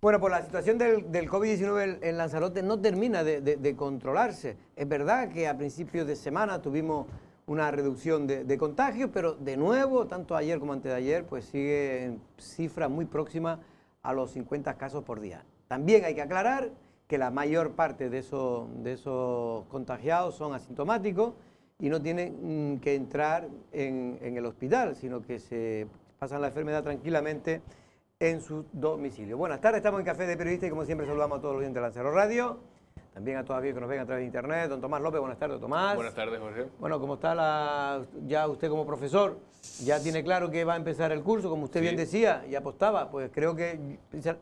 Bueno, pues la situación del COVID-19 en Lanzarote no termina de controlarse. Es verdad que a principios de semana tuvimos una reducción de contagios, pero de nuevo, tanto ayer como antes de ayer, pues sigue en cifras muy próximas a los 50 casos por día. También hay que aclarar que la mayor parte de esos contagiados son asintomáticos y no tienen que entrar en el hospital, sino que se pasan la enfermedad tranquilamente en su domicilio. Buenas tardes, estamos en Café de Periodistas y como siempre saludamos a todos los oyentes de Lanzarote Radio, también a todos aquellos que nos ven a través de internet. Don Tomás López, buenas tardes, Tomás. Buenas tardes, Jorge. Bueno, ¿cómo está ya usted como profesor? ¿Ya tiene claro que va a empezar el curso, como usted bien decía y apostaba? Pues creo que,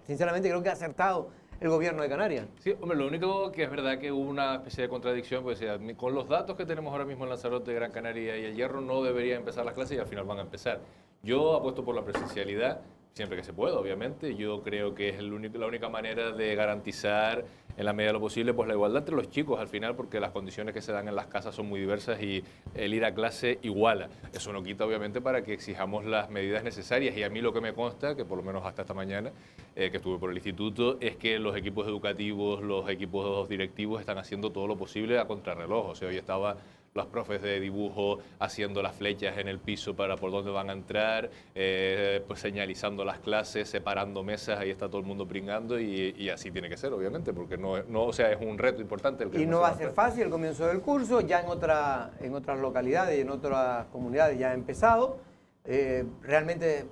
sinceramente, creo que ha acertado el gobierno de Canarias. Sí, hombre, lo único que es verdad que hubo una especie de contradicción, pues con los datos que tenemos ahora mismo en Lanzarote, Gran Canaria y El Hierro, no deberían empezar las clases y al final van a empezar. Yo apuesto por la presencialidad, siempre que se pueda, obviamente. Yo creo que es la única manera de garantizar, en la medida de lo posible, pues la igualdad entre los chicos al final, porque las condiciones que se dan en las casas son muy diversas y el ir a clase iguala. Eso no quita, obviamente, para que exijamos las medidas necesarias. Y a mí lo que me consta, que por lo menos hasta esta mañana, que estuve por el instituto, es que los equipos educativos, los equipos directivos están haciendo todo lo posible a contrarreloj. O sea, hoy estaba los profes de dibujo haciendo las flechas en el piso para por dónde van a entrar, pues señalizando las clases, separando mesas, ahí está todo el mundo pringando y así tiene que ser, obviamente, porque o sea, es un reto importante. El que y no va a ser fácil el comienzo del curso, ya en otras localidades y en otras comunidades ya ha empezado. Realmente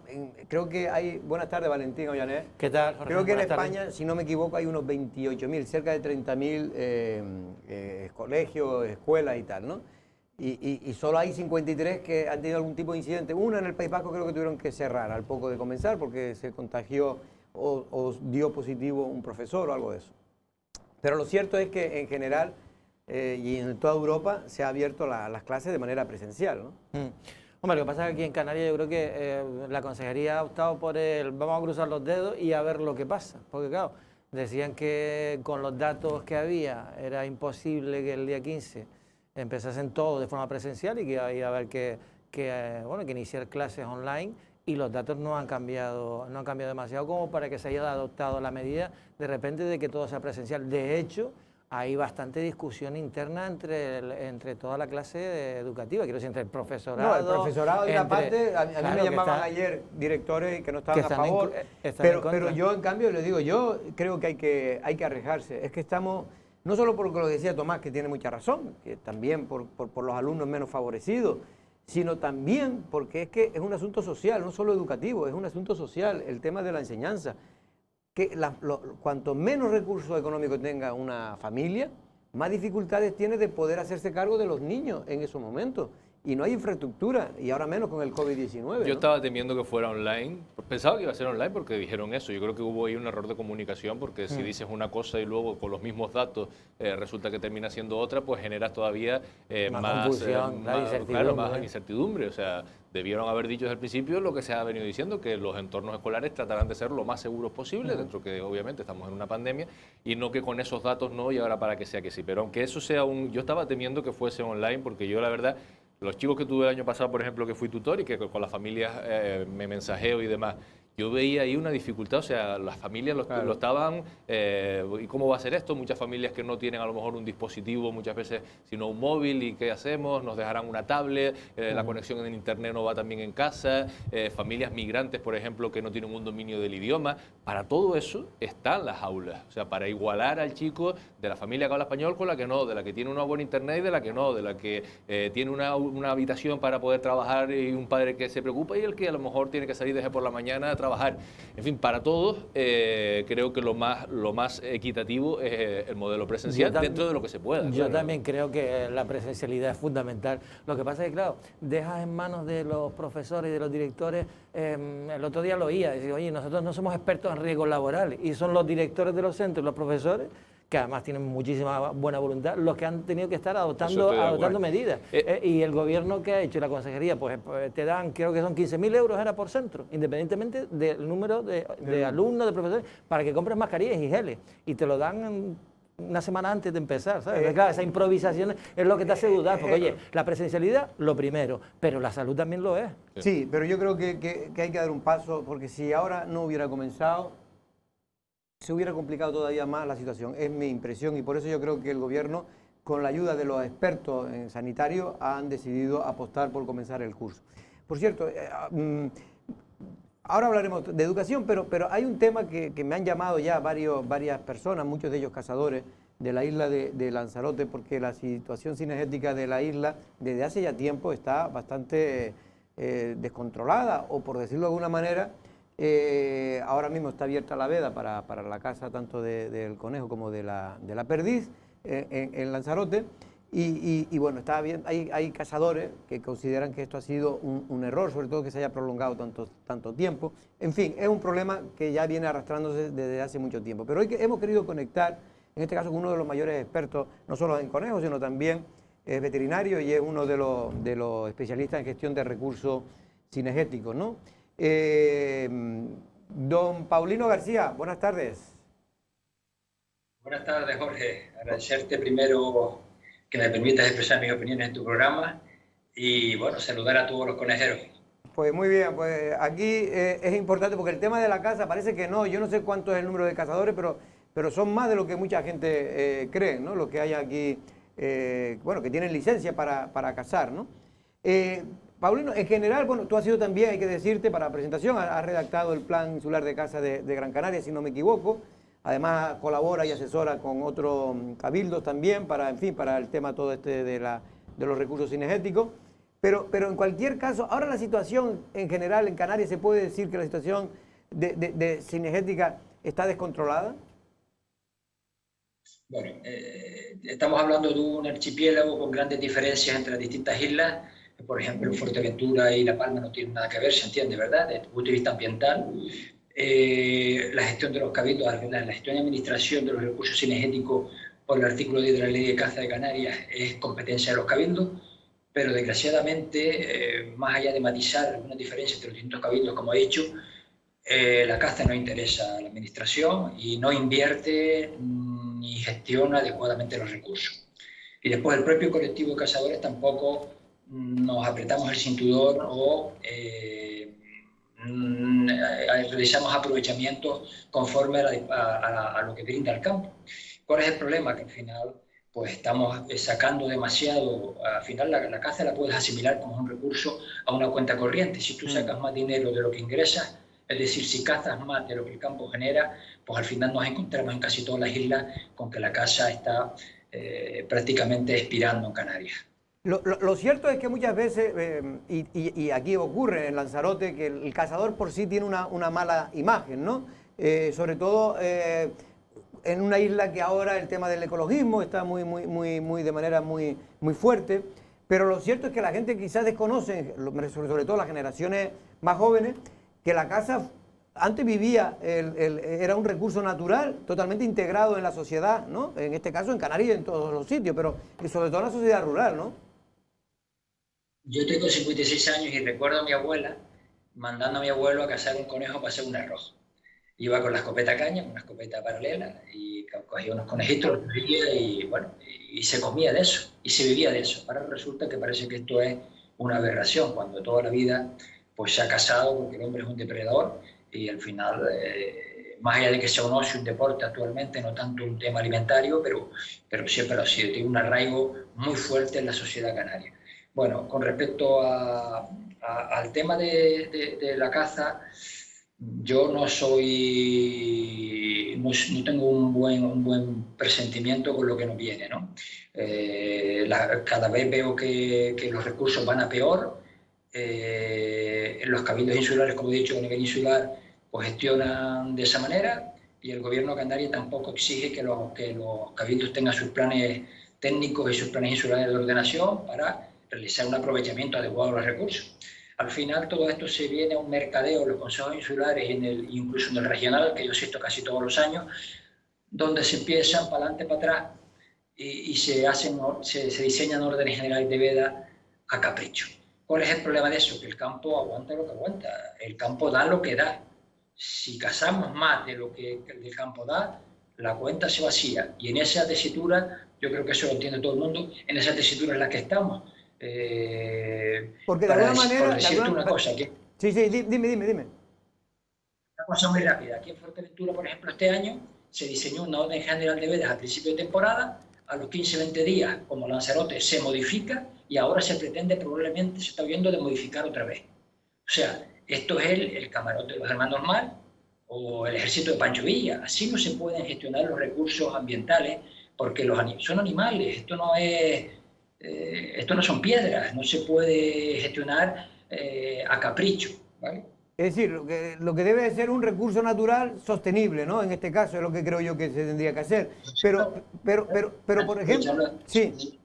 creo que hay... Buenas tardes, Valentín Ollané. ¿Qué tal, Jorge? Creo que en Buenas España, si no me equivoco, hay unos 28.000, cerca de 30.000 colegios, escuelas y tal, ¿no? Y solo hay 53 que han tenido algún tipo de incidente. Una en el País Vasco creo que tuvieron que cerrar al poco de comenzar porque se contagió o dio positivo un profesor o algo de eso. Pero lo cierto es que en general y en toda Europa se ha abierto las clases de manera presencial, ¿no? Hombre, lo que pasa es que aquí en Canarias yo creo que la consejería ha optado por vamos a cruzar los dedos y a ver lo que pasa. Porque claro, decían que con los datos que había era imposible que el día 15 empezasen todo de forma presencial y que iba a haber que iniciar clases online, y los datos no han cambiado demasiado como para que se haya adoptado la medida de repente de que todo sea presencial. De hecho, hay bastante discusión interna entre toda la clase educativa, quiero decir, entre el profesorado. No, el profesorado y la parte, a mí me llamaban ayer directores que no estaban a favor, pero yo en cambio le digo, yo creo que hay que arriesgarse. Es que estamos, no solo por lo que decía Tomás, que tiene mucha razón, que también por los alumnos menos favorecidos, sino también porque es que es un asunto social, no solo educativo, es un asunto social, el tema de la enseñanza. Que cuanto menos recursos económicos tenga una familia, más dificultades tiene de poder hacerse cargo de los niños en esos momentos. Y no hay infraestructura, y ahora menos con el COVID-19. Yo estaba temiendo que fuera online. Pensaba que iba a ser online porque dijeron eso. Yo creo que hubo ahí un error de comunicación, porque si dices una cosa y luego con los mismos datos resulta que termina siendo otra, pues generas todavía más confusión, más incertidumbre. O sea, debieron haber dicho desde el principio lo que se ha venido diciendo, que los entornos escolares tratarán de ser lo más seguros posible, dentro que obviamente estamos en una pandemia, y no que con esos datos no, y ahora para que sea que sí. Pero aunque eso sea yo estaba temiendo que fuese online, porque yo la verdad, los chicos que tuve el año pasado, por ejemplo, que fui tutor y que con las familias me mensajeo y demás, yo veía ahí una dificultad. O sea, las familias lo estaban, ¿y cómo va a ser esto? Muchas familias que no tienen a lo mejor un dispositivo, muchas veces, sino un móvil, ¿y qué hacemos? Nos dejarán una tablet, la conexión en internet no va también en casa, familias migrantes, por ejemplo, que no tienen un dominio del idioma. Para todo eso están las aulas, o sea, para igualar al chico de la familia que habla español con la que no, de la que tiene una buena internet y de la que no, de la que tiene una habitación para poder trabajar y un padre que se preocupa y el que a lo mejor tiene que salir desde por la mañana a trabajar. En fin, para todos creo que lo más equitativo es el modelo presencial dentro de lo que se pueda. Yo también creo que la presencialidad es fundamental. Lo que pasa es que, claro, dejas en manos de los profesores y de los directores, el otro día lo oía, decir, oye, nosotros no somos expertos en riesgos laborales, y son los directores de los centros, los profesores, que además tienen muchísima buena voluntad, los que han tenido que estar adoptando medidas. Y el gobierno que ha hecho, la consejería, pues te dan, creo que son 15.000 euros era por centro, independientemente del número de alumnos, de profesores, para que compres mascarillas y geles. Y te lo dan una semana antes de empezar, ¿sabes? Claro, esa improvisación es lo que te hace dudar, porque oye, la presencialidad, lo primero, pero la salud también lo es. Sí, pero yo creo que hay que dar un paso, porque si ahora no hubiera comenzado, se hubiera complicado todavía más la situación. Es mi impresión y por eso yo creo que el gobierno, con la ayuda de los expertos en sanitario, han decidido apostar por comenzar el curso. Por cierto, ahora hablaremos de educación, pero hay un tema que me han llamado ya varias personas, muchos de ellos cazadores de la isla de Lanzarote, porque la situación cinegética de la isla desde hace ya tiempo está bastante descontrolada, o por decirlo de alguna manera, ahora mismo está abierta la veda para la caza tanto del conejo como de la perdiz en Lanzarote. Y bueno, está bien, hay cazadores que consideran que esto ha sido un error, sobre todo que se haya prolongado tanto tiempo. En fin, es un problema que ya viene arrastrándose desde hace mucho tiempo. Pero hoy hemos querido conectar, en este caso, con uno de los mayores expertos, no solo en conejos, sino también es veterinario y es uno de los especialistas en gestión de recursos cinegéticos, ¿no? Don Paulino García, buenas tardes. Buenas tardes, Jorge. Agradecerte primero que me permitas expresar mis opiniones en tu programa y, bueno, saludar a todos los conejeros. Pues muy bien, pues aquí es importante porque el tema de la caza parece que no, yo no sé cuánto es el número de cazadores, pero son más de lo que mucha gente cree, ¿no? Los que hay aquí, bueno, que tienen licencia para cazar, ¿no? Paulino, en general, bueno, tú has sido también, hay que decirte, para la presentación, has redactado el Plan Insular de Caza de Gran Canaria, si no me equivoco. Además, colabora y asesora con otros cabildos también para, en fin, para el tema todo de los recursos cinegéticos. Pero en cualquier caso, ahora la situación en general en Canarias, ¿se puede decir que la situación de cinegética está descontrolada? Bueno, estamos hablando de un archipiélago con grandes diferencias entre las distintas islas. Por ejemplo, Fuerteventura y La Palma no tienen nada que ver, se entiende, ¿verdad? Desde el punto de vista ambiental. La gestión de los cabildos, la gestión y administración de los recursos cinegéticos por el artículo 10 de la Ley de Caza de Canarias es competencia de los cabildos, pero desgraciadamente, más allá de matizar algunas diferencias entre los distintos cabildos, como he dicho, la caza no interesa a la administración y no invierte ni gestiona adecuadamente los recursos. Y después el propio colectivo de cazadores tampoco nos apretamos el cinturón o realizamos aprovechamientos conforme a lo que brinda el campo. ¿Cuál es el problema? Que al final pues estamos sacando demasiado, al final la caza la puedes asimilar como un recurso a una cuenta corriente. Si tú sacas más dinero de lo que ingresas, es decir, si cazas más de lo que el campo genera, pues al final nos encontramos en casi todas las islas con que la caza está prácticamente expirando en Canarias. Lo cierto es que muchas veces, y aquí ocurre en Lanzarote, que el cazador por sí tiene una mala imagen, ¿no? Sobre todo en una isla que ahora el tema del ecologismo está de manera muy fuerte, pero lo cierto es que la gente quizás desconoce, sobre todo las generaciones más jóvenes, que la caza antes vivía, era un recurso natural, totalmente integrado en la sociedad, ¿no? En este caso en Canarias y en todos los sitios, pero sobre todo en la sociedad rural, ¿no? Yo tengo 56 años y recuerdo a mi abuela mandando a mi abuelo a cazar un conejo para hacer un arroz. Iba con la escopeta caña, una escopeta paralela, y cogía unos conejitos, los vivía y, bueno, y se comía de eso, y se vivía de eso. Ahora resulta que parece que esto es una aberración, cuando toda la vida pues, se ha cazado porque el hombre es un depredador y al final, más allá de que sea un ocio, un deporte actualmente, no tanto un tema alimentario, pero siempre ha sido, tiene un arraigo muy fuerte en la sociedad canaria. Bueno, con respecto al tema de la caza, yo no tengo un buen presentimiento con lo que nos viene, ¿no? Cada vez veo que los recursos van a peor. En los cabildos insulares, como he dicho, a nivel insular, pues gestionan de esa manera y el gobierno canario tampoco exige que los cabildos tengan sus planes técnicos y sus planes insulares de ordenación para realizar un aprovechamiento adecuado de los recursos. Al final todo esto se viene a un mercadeo en los consejos insulares y incluso en el regional, que yo asisto casi todos los años, donde se empiezan para adelante, para atrás y se diseñan órdenes generales de veda a capricho. ¿Cuál es el problema de eso? Que el campo aguanta lo que aguanta, el campo da lo que da. Si cazamos más de lo que el campo da, la cuenta se vacía y en esa tesitura, yo creo que eso lo entiende todo el mundo, en esa tesitura en la que estamos. Porque de alguna manera... Por decirte una cosa, que... Sí, dime. Una cosa muy rápida. Aquí en Fuerteventura, por ejemplo, este año se diseñó una orden general de vedas a principio de temporada. A los 15-20 días, como Lanzarote, se modifica y ahora se pretende, probablemente se está viendo, de modificar otra vez. O sea, esto es el camarote de los hermanos Mar o el ejército de Pancho Villa. Así no se pueden gestionar los recursos ambientales porque son animales, esto no son piedras, no se puede gestionar a capricho, ¿vale? Es decir, lo que debe de ser un recurso natural sostenible, ¿no? En este caso es lo que creo yo que se tendría que hacer. Pero por ejemplo, sí.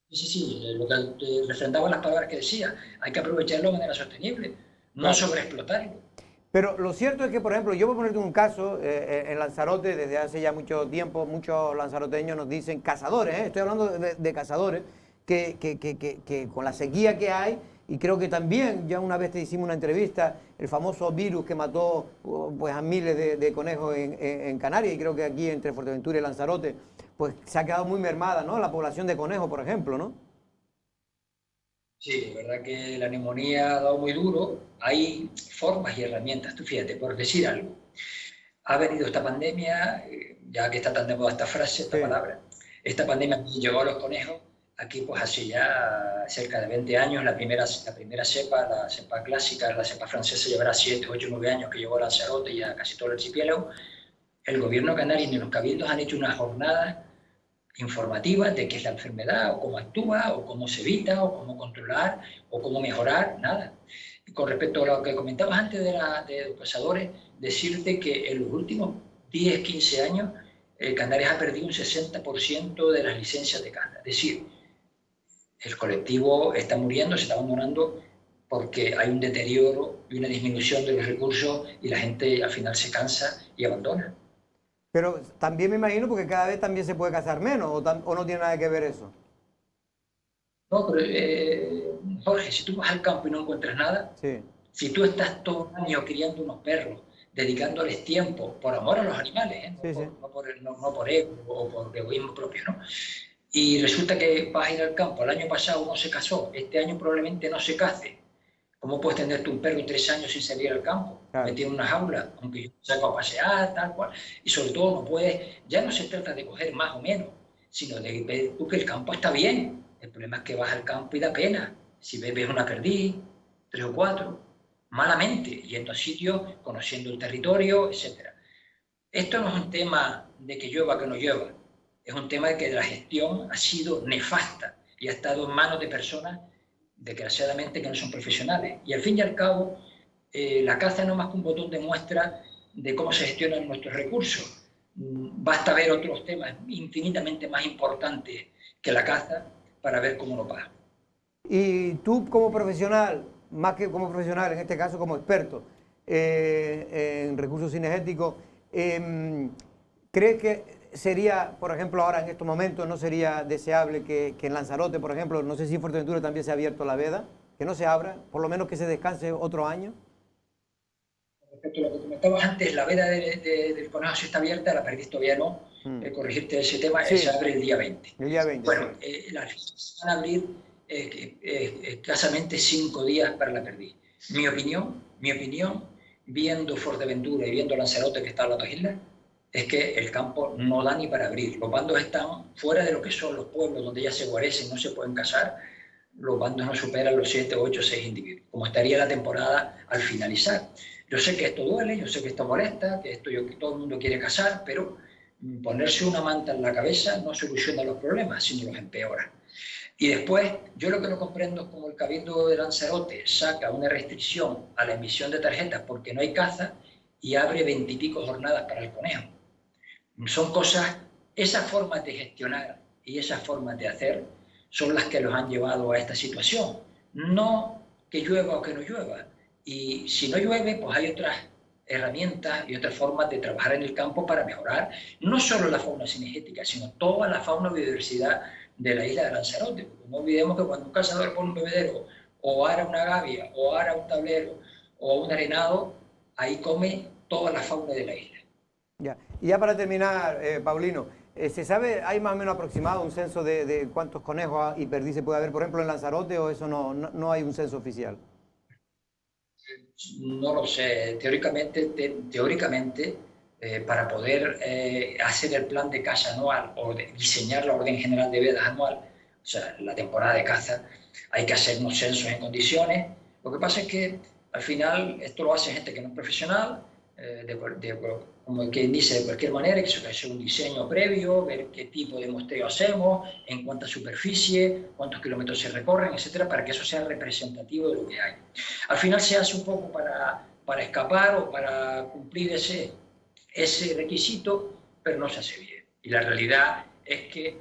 Sí, lo que refrendaba las palabras que decía, hay que aprovecharlo de manera sostenible, no Claro. sobreexplotarlo. Pero lo cierto es que, por ejemplo, yo voy a ponerte un caso, en Lanzarote, desde hace ya mucho tiempo, muchos lanzaroteños nos dicen, cazadores, estoy hablando de cazadores, que con la sequía que hay, y creo que también, ya una vez te hicimos una entrevista, el famoso virus que mató pues, a miles de conejos en Canarias, y creo que aquí entre Fuerteventura y Lanzarote, pues se ha quedado muy mermada, ¿no? La población de conejos, por ejemplo, ¿no? Sí, de verdad que la neumonía ha dado muy duro. Hay formas y herramientas. Tú fíjate, por decir algo, ha venido esta pandemia, ya que está tan de moda esta frase, esta Sí. palabra, esta pandemia llegó a los conejos. Aquí, pues hace ya cerca de 20 años, la primera cepa, la cepa clásica, la cepa francesa, llevará 7, 8, 9 años que llegó a Lanzarote y a casi todo el archipiélago. El gobierno canario y los cabildos han hecho una jornada informativa de qué es la enfermedad, o cómo actúa, o cómo se evita, o cómo controlar, o cómo mejorar, nada. Y con respecto a lo que comentabas antes de los cazadores, decirte que en los últimos 10, 15 años, Canarias ha perdido un 60% de las licencias de caza. Es decir, el colectivo está muriendo, se está abandonando porque hay un deterioro y una disminución de los recursos y la gente al final se cansa y abandona. Pero también me imagino porque cada vez también se puede cazar menos, o no tiene nada que ver eso. No, pero Jorge, si tú vas al campo y no encuentras nada, Sí, si tú estás todo un año criando unos perros, dedicándoles tiempo por amor a los animales, no, sí, sí. no por ego o por egoísmo propio, ¿no? Y resulta que vas a ir al campo, el año pasado no se casó, este año probablemente no se case. ¿Cómo puedes tener tú un perro 3 años sin salir al campo? Claro. Metido en una jaula, aunque yo saco a pasear, tal cual. Y sobre todo no puedes, ya no se trata de coger más o menos, sino de ver tú que el campo está bien. El problema es que vas al campo y da pena. Si ves una perdiz, 3 o 4, malamente, yendo a sitios, conociendo el territorio, etc. Esto no es un tema de que llueva o que no llueva, es un tema de que la gestión ha sido nefasta y ha estado en manos de personas, desgraciadamente, que no son profesionales. Y al fin y al cabo, la caza no es más que un botón de muestra de cómo se gestionan nuestros recursos. Basta ver otros temas infinitamente más importantes que la caza para ver cómo lo paga. Y tú como profesional, más que como profesional, en este caso como experto en recursos cinegéticos, ¿crees que sería, por ejemplo, ahora en estos momentos, no sería deseable que en Lanzarote, por ejemplo, no sé si en Fuerteventura también se ha abierto la veda, que no se abra, por lo menos que se descanse otro año? Respecto a lo que comentabas antes, la veda del conejo sí está abierta, la perdiz todavía no. Corregirte ese tema, Sí, se abre el día 20. el día 20. Bueno, Sí. las fiestas van a abrir escasamente 5 días para la perdiz. Mi opinión, viendo Fuerteventura y viendo Lanzarote, que está en las dos islas, es que el campo no da ni para abrir. Los bandos están fuera de lo que son los pueblos donde ya se guarecen, no se pueden casar. Los bandos no superan los 7, 8, 6 individuos, como estaría la temporada al finalizar. Yo sé que esto duele, yo sé que esto molesta, que todo el mundo quiere casar, pero ponerse una manta en la cabeza no soluciona los problemas, sino los empeora. Y después, yo lo que no comprendo es cómo el Cabildo de Lanzarote saca una restricción a la emisión de tarjetas porque no hay caza y abre 20 y pico jornadas para el conejo. Son cosas, esas formas de gestionar y esas formas de hacer son las que los han llevado a esta situación. No que llueva o que no llueva. Y si no llueve, pues hay otras herramientas y otras formas de trabajar en el campo para mejorar no solo la fauna cinegética, sino toda la fauna y biodiversidad de la isla de Lanzarote. Porque no olvidemos que cuando un cazador pone un bebedero, o ara una gavia, o ara un tablero, o un arenado, ahí come toda la fauna de la isla. Ya. Y ya para terminar, Paulino, ¿se sabe, hay más o menos aproximado un censo de cuántos conejos y perdices puede haber, por ejemplo, en Lanzarote, o eso no hay un censo oficial? No lo sé. Teóricamente, para poder hacer el plan de caza anual o diseñar la orden general de vedas anual, o sea, la temporada de caza, hay que hacer unos censos en condiciones. Lo que pasa es que al final esto lo hace gente que no es profesional, como quien dice, de cualquier manera, hay que hacer un diseño previo, ver qué tipo de muestreo hacemos, en cuánta superficie, cuántos kilómetros se recorren, etcétera, para que eso sea representativo de lo que hay. Al final se hace un poco para escapar o para cumplir ese requisito, pero no se hace bien. Y la realidad es que,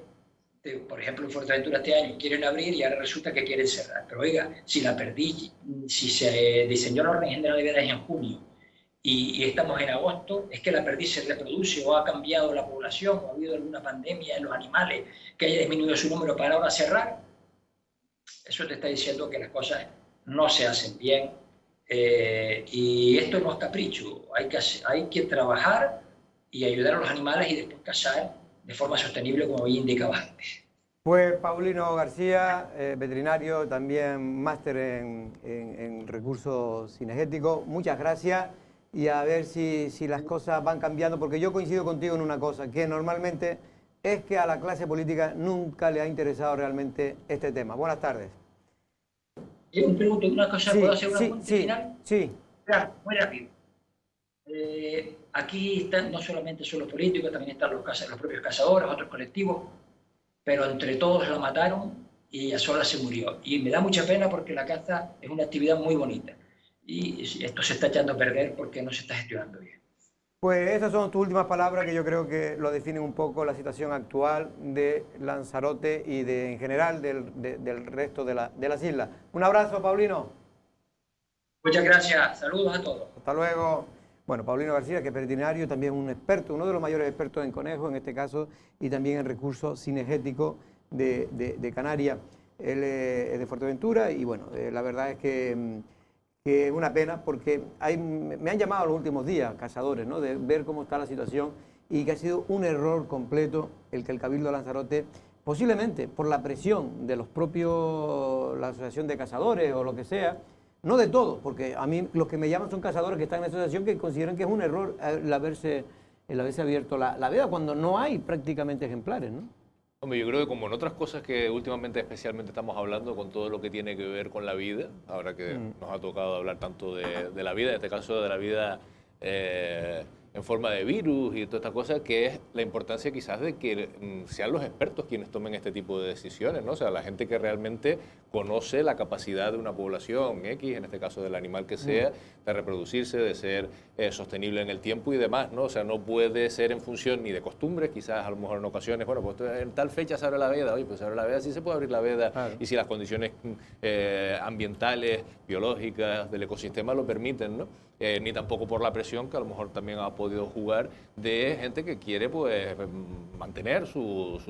por ejemplo, en Fuerteventura este año quieren abrir y ahora resulta que quieren cerrar. Pero oiga, si la perdí, si se diseñó la orden general de vedas en junio y estamos en agosto, es que la perdiz se reproduce o ha cambiado la población o ha habido alguna pandemia en los animales que haya disminuido su número para ahora cerrar. Eso te está diciendo que las cosas no se hacen bien. Y esto no es capricho, hay que trabajar y ayudar a los animales y después cazar de forma sostenible, como bien indicaba antes. Pues Paulino García, veterinario, también máster en recursos cinegéticos, muchas gracias y a ver si las cosas van cambiando, porque yo coincido contigo en una cosa, que normalmente es que a la clase política nunca le ha interesado realmente este tema. Buenas tardes. Yo me pregunto una cosa, ¿puedo hacer una pregunta final? Sí. Claro, muy rápido. Aquí están, no solamente son los políticos, también están los propios cazadores, otros colectivos, pero entre todos la mataron y ella sola se murió. Y me da mucha pena porque la caza es una actividad muy bonita. Y esto se está echando a perder porque no se está gestionando bien. Pues esas son tus últimas palabras que yo creo que lo definen un poco la situación actual de Lanzarote y en general del resto de las islas. Un abrazo, Paulino. Muchas gracias, saludos a todos. Hasta luego. Bueno, Paulino García, que es veterinario, también un experto, uno de los mayores expertos en conejos en este caso, y también en recursos cinegéticos de Canarias. Él es de Fuerteventura y bueno, la verdad es que es una pena porque me han llamado los últimos días cazadores, ¿no?, de ver cómo está la situación y que ha sido un error completo el que el Cabildo de Lanzarote, posiblemente por la presión de los propios, la Asociación de Cazadores o lo que sea, no de todos, porque a mí los que me llaman son cazadores que están en la asociación que consideran que es un error el haberse abierto la veda cuando no hay prácticamente ejemplares, ¿no? Hombre, yo creo que como en otras cosas que últimamente especialmente estamos hablando con todo lo que tiene que ver con la vida, ahora que nos ha tocado hablar tanto de la vida, en este caso de la vida en forma de virus y toda esta cosa, que es la importancia quizás de que sean los expertos quienes tomen este tipo de decisiones, ¿no? O sea, la gente que realmente conoce la capacidad de una población X, en este caso del animal que sea, de reproducirse, de ser sostenible en el tiempo y demás, ¿no? O sea, no puede ser en función ni de costumbres, quizás a lo mejor en ocasiones, bueno, pues en tal fecha se abre la veda, oye, pues se abre la veda, sí se puede abrir la veda, claro. Y si las condiciones ambientales, biológicas, del ecosistema lo permiten, ¿no? Ni tampoco por la presión que a lo mejor también ha podido jugar de gente que quiere pues mantener su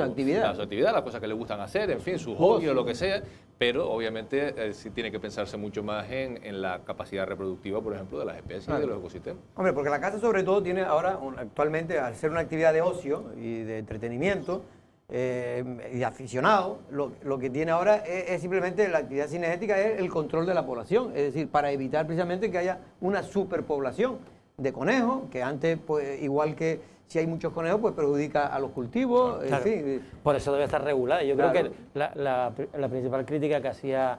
actividad, las cosas que le gustan hacer, en fin, su hobby o lo que sea, pero obviamente sí tiene que pensarse mucho más en la capacidad reproductiva, por ejemplo, de las especies y de los ecosistemas. Hombre, porque la caza sobre todo tiene ahora, actualmente, al ser una actividad de ocio y de entretenimiento, y aficionado, lo que tiene ahora es simplemente la actividad cinegética, es el control de la población, es decir, para evitar precisamente que haya una superpoblación de conejos, que antes, pues igual que si hay muchos conejos, pues perjudica a los cultivos, claro. En fin. Por eso debe estar regulada. Yo creo que la principal crítica que hacía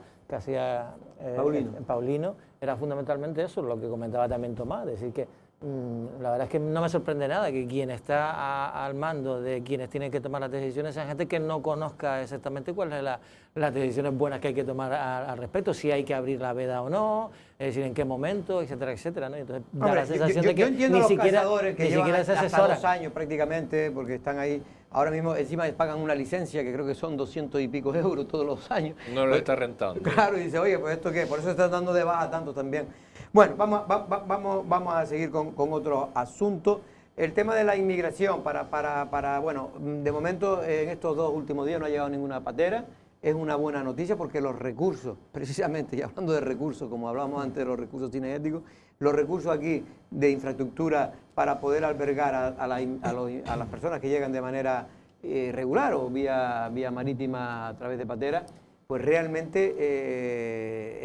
Paulino era fundamentalmente eso, lo que comentaba también Tomás, decir que la verdad es que no me sorprende nada que quien está al mando de quienes tienen que tomar las decisiones sean gente que no conozca exactamente cuáles son las decisiones buenas que hay que tomar al respecto, si hay que abrir la veda o no, es decir, en qué momento, etcétera, etcétera, ¿no? Entonces, da la sensación de que entiendo ni siquiera que llevan hasta 2 años prácticamente, porque están ahí, ahora mismo encima pagan una licencia que creo que son 200 y pico euros todos los años. No lo está rentando. Claro, y dice, oye, pues esto qué, por eso están dando de baja tanto también. Bueno, vamos a seguir con otro asunto. El tema de la inmigración, bueno, de momento en estos 2 últimos días no ha llegado ninguna patera. Es una buena noticia porque los recursos, precisamente, y hablando de recursos, como hablábamos antes de los recursos cinegéticos, los recursos aquí de infraestructura para poder albergar a las personas que llegan de manera regular o vía marítima a través de patera, pues realmente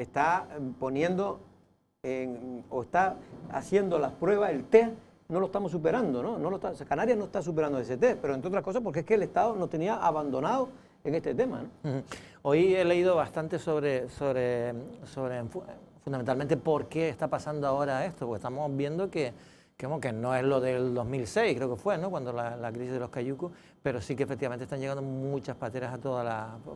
está poniendo o está haciendo las pruebas, el test, no lo estamos superando, ¿no? O sea, Canarias no está superando ese test, pero entre otras cosas porque es que el Estado nos tenía abandonado en este tema, ¿no? Hoy he leído bastante sobre fundamentalmente por qué está pasando ahora esto, porque estamos viendo que no es lo del 2006, creo que fue, ¿no? Cuando la crisis de los cayucos, pero sí que efectivamente están llegando muchas pateras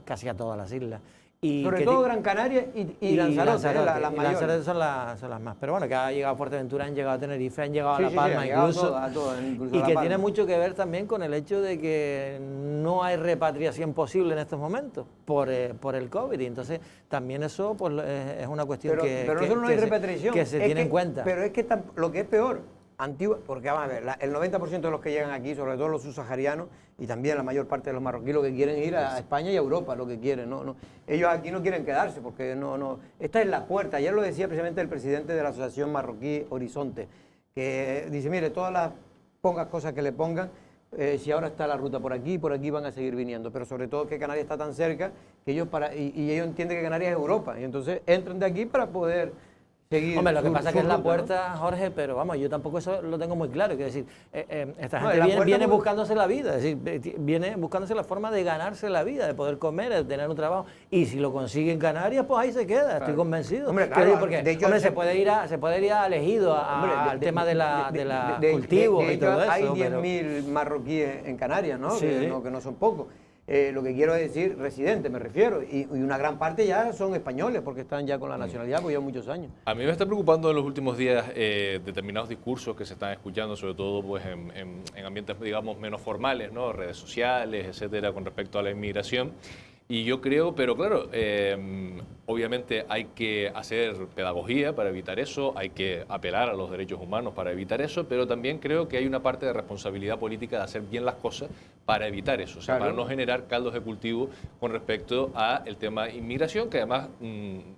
casi a todas las islas. Y sobre todo Gran Canaria y Lanzarote, las mayores. Lanzarote son las más. Pero bueno, que ha llegado a Fuerteventura, han llegado a Tenerife, han llegado a La Sí, Palma incluso. incluso Y La que Palma. tiene mucho que ver también con el hecho de que no hay repatriación posible en estos momentos por el COVID. Y entonces también eso pues, es una cuestión pero no solo no hay repatriación, que se tiene en cuenta. Pero es que lo que es peor, porque vamos a ver, el 90% de los que llegan aquí, sobre todo los subsaharianos y también la mayor parte de los marroquíes, lo que quieren es ir a España y a Europa, lo que quieren, no, ellos aquí no quieren quedarse porque esta es la puerta. Ayer lo decía precisamente el presidente de la Asociación Marroquí Horizonte, que dice, mire, todas las cosas que le pongan, si ahora está la ruta por aquí van a seguir viniendo, pero sobre todo que Canarias está tan cerca que ellos y ellos entienden que Canarias es Europa y entonces entran de aquí para poder seguir. Hombre, lo que pasa es que es la ruta, puerta, ¿no? Jorge, pero vamos, yo tampoco eso lo tengo muy claro. Quiero decir, esta gente viene buscándose la vida, es decir, viene buscándose la forma de ganarse la vida, de poder comer, de tener un trabajo. Y si lo consigue en Canarias, pues ahí se queda, estoy convencido. Hombre, claro, porque de hecho, se puede ir a Elegido, al tema de la cultivos y todo eso. Hay 10.000 marroquíes en Canarias, ¿no? Sí. Que no son pocos. Lo que quiero decir, residentes me refiero, y una gran parte ya son españoles porque están ya con la nacionalidad, pues ya muchos años. A mí me está preocupando en los últimos días determinados discursos que se están escuchando, sobre todo pues, en ambientes, digamos, menos formales, ¿no? Redes sociales, etcétera, con respecto a la inmigración. Y yo creo, pero claro, obviamente hay que hacer pedagogía para evitar eso, hay que apelar a los derechos humanos para evitar eso, pero también creo que hay una parte de responsabilidad política de hacer bien las cosas para evitar eso, o sea, para no generar caldos de cultivo con respecto al tema inmigración, que además,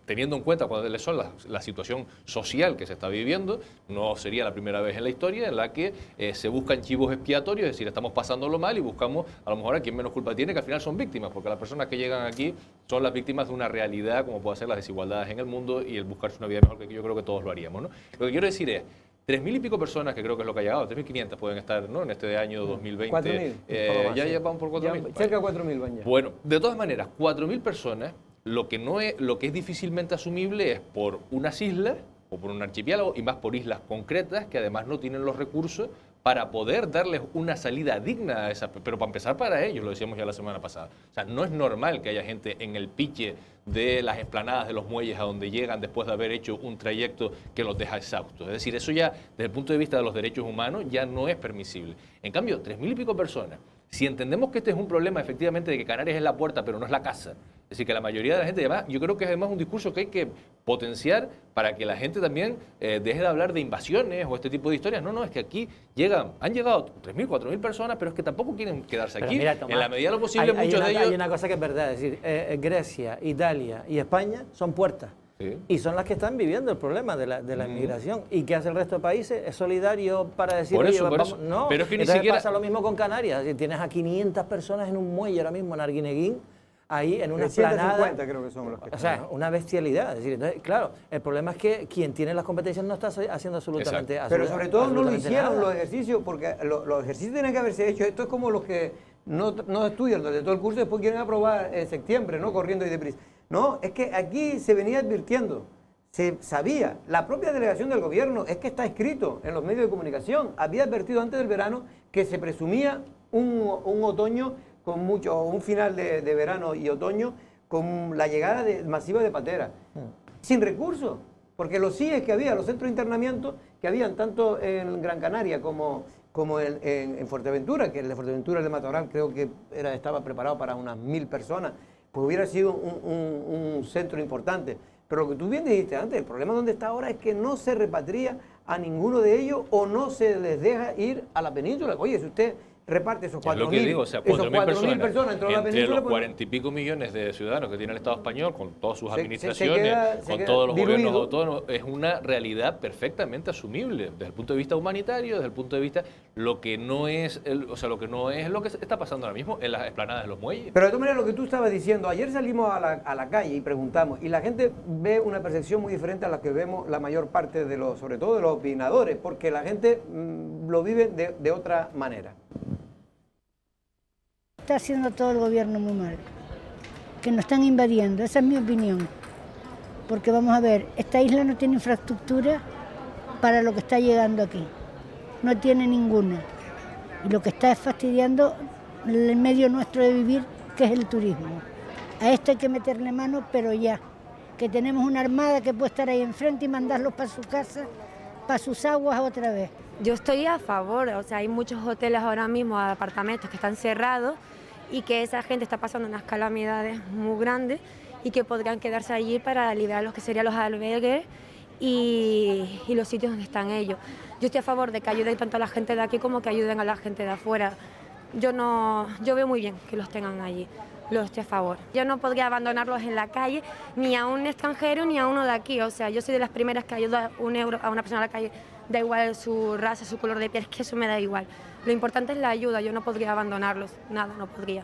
teniendo en cuenta cuáles son la situación social que se está viviendo, no sería la primera vez en la historia en la que se buscan chivos expiatorios, es decir, estamos pasándolo mal y buscamos a lo mejor a quien menos culpa tiene, que al final son víctimas, porque las personas que llegan aquí son las víctimas de una realidad como puede ser las desigualdades en el mundo y el buscarse una vida mejor, que yo creo que todos lo haríamos, ¿no? Lo que quiero decir es, 3.000 y pico personas, que creo que es lo que ha llegado, 3.500 pueden estar, ¿no? En este año 2020. 4.000. Ya van por 4.000. Cerca de 4.000 van ya. Bueno, de todas maneras, 4.000 personas, lo que es difícilmente asumible es por unas islas o por un archipiélago y más por islas concretas que además no tienen los recursos para poder darles una salida digna a esa, pero para empezar para ellos, lo decíamos ya la semana pasada. O sea, no es normal que haya gente en el piche de las explanadas de los muelles a donde llegan después de haber hecho un trayecto que los deja exhaustos. Es decir, eso ya, desde el punto de vista de los derechos humanos, ya no es permisible. En cambio, 3.000 y pico personas, si entendemos que este es un problema efectivamente de que Canarias es la puerta pero no es la casa, es decir, que la mayoría de la gente, además, yo creo que es además un discurso que hay que potenciar para que la gente también deje de hablar de invasiones o este tipo de historias. No, es que aquí han llegado 3.000, 4.000 personas, pero es que tampoco quieren quedarse aquí. Mira, Tomás, en la medida de lo posible, muchos de ellos... Hay una cosa que es verdad, es decir, Grecia, Italia y España son puertas. Sí. Y son las que están viviendo el problema de la inmigración. ¿Y qué hace el resto de países? ¿Es solidario para decir, por eso, vamos? No, pero es que ni entonces siquiera... pasa lo mismo con Canarias. Es decir, tienes a 500 personas en un muelle ahora mismo en Arguineguín, ahí en una esplanada. 150 creo que son los que O sea, una bestialidad. Es decir, entonces, claro, el problema es que quien tiene las competencias no está haciendo absolutamente nada. Pero sobre todo no lo hicieron los ejercicios, porque los ejercicios tienen que haberse hecho. Esto es como los que no estudian durante todo el curso y después quieren aprobar en septiembre, ¿no? Corriendo y deprisa. No, es que aquí se venía advirtiendo. Se sabía, la propia delegación del gobierno, es que está escrito en los medios de comunicación, había advertido antes del verano que se presumía un otoño con mucho, un final de verano y otoño con la llegada masiva de pateras, sin recursos, porque los CIES que había, los centros de internamiento que habían tanto en Gran Canaria como en Fuerteventura, que el de Fuerteventura, el de Matorral, creo que estaba preparado para unas 1.000 personas, pues hubiera sido un centro importante. Pero lo que tú bien dijiste antes, el problema donde está ahora es que no se repatria a ninguno de ellos o no se les deja ir a la península. Oye, si usted reparte esos Es lo 4.000 que digo, o sea, 4.000 personas dentro de la entre península, los pues, 40 y pico millones de ciudadanos que tiene el Estado español, con todas sus se administraciones, queda con todos los diluido. gobiernos autónomos, es una realidad perfectamente asumible desde el punto de vista humanitario, desde el punto de vista lo que no es, lo que no es lo que está pasando ahora mismo en las explanadas de los muelles. Pero de todas maneras, lo que tú estabas diciendo, ayer salimos a la calle y preguntamos, y la gente ve una percepción muy diferente a la que vemos la mayor parte de los, sobre todo de los opinadores, porque la gente lo vive de otra manera. Está haciendo todo el gobierno muy mal, que nos están invadiendo, esa es mi opinión. Porque vamos a ver, esta isla no tiene infraestructura para lo que está llegando aquí, no tiene ninguna. Y lo que está es fastidiando el medio nuestro de vivir, que es el turismo. A esto hay que meterle mano, pero ya, que tenemos una armada que puede estar ahí enfrente y mandarlos para su casa, para sus aguas otra vez. Yo estoy a favor, o sea, hay muchos hoteles ahora mismo, apartamentos que están cerrados y que esa gente está pasando unas calamidades muy grandes y que podrían quedarse allí para liberar los que serían los albergues y los sitios donde están ellos. Yo estoy a favor de que ayuden tanto a la gente de aquí como que ayuden a la gente de afuera. Yo veo muy bien que los tengan allí, lo estoy a favor. Yo no podría abandonarlos en la calle ni a un extranjero ni a uno de aquí, o sea, yo soy de las primeras que ayuda €1 a una persona en la calle, da igual su raza, su color de piel, es que eso me da igual. Lo importante es la ayuda, yo no podría abandonarlos, nada, no podría.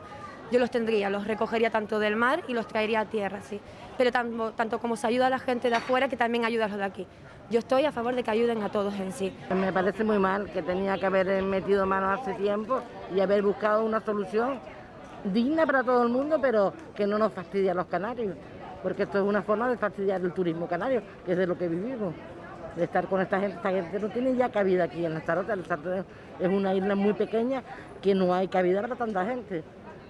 Yo los tendría, los recogería tanto del mar y los traería a tierra, sí. Pero tanto como se ayuda a la gente de afuera, que también ayuda a los de aquí. Yo estoy a favor de que ayuden a todos en sí. Me parece muy mal, que tenía que haber metido mano hace tiempo y haber buscado una solución digna para todo el mundo, pero que no nos fastidie a los canarios, porque esto es una forma de fastidiar el turismo canario, que es de lo que vivimos. De estar con esta gente no tiene ya cabida aquí en Lanzarote. Lanzarote es una isla muy pequeña que no hay cabida para tanta gente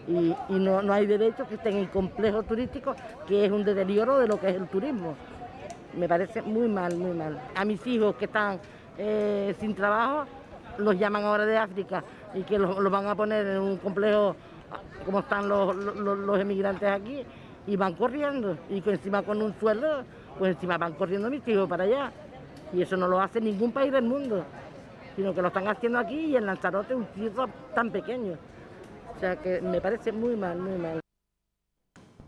y no hay derechos que estén en el complejo turístico, que es un deterioro de lo que es el turismo. Me parece muy mal, muy mal. A mis hijos que están sin trabajo, los llaman ahora de África y que los van a poner en un complejo como están los emigrantes aquí y van corriendo y encima con un sueldo, pues encima van corriendo mis hijos para allá. Y eso no lo hace ningún país del mundo, sino que lo están haciendo aquí y en Lanzarote, un sitio tan pequeño. O sea que me parece muy mal, muy mal.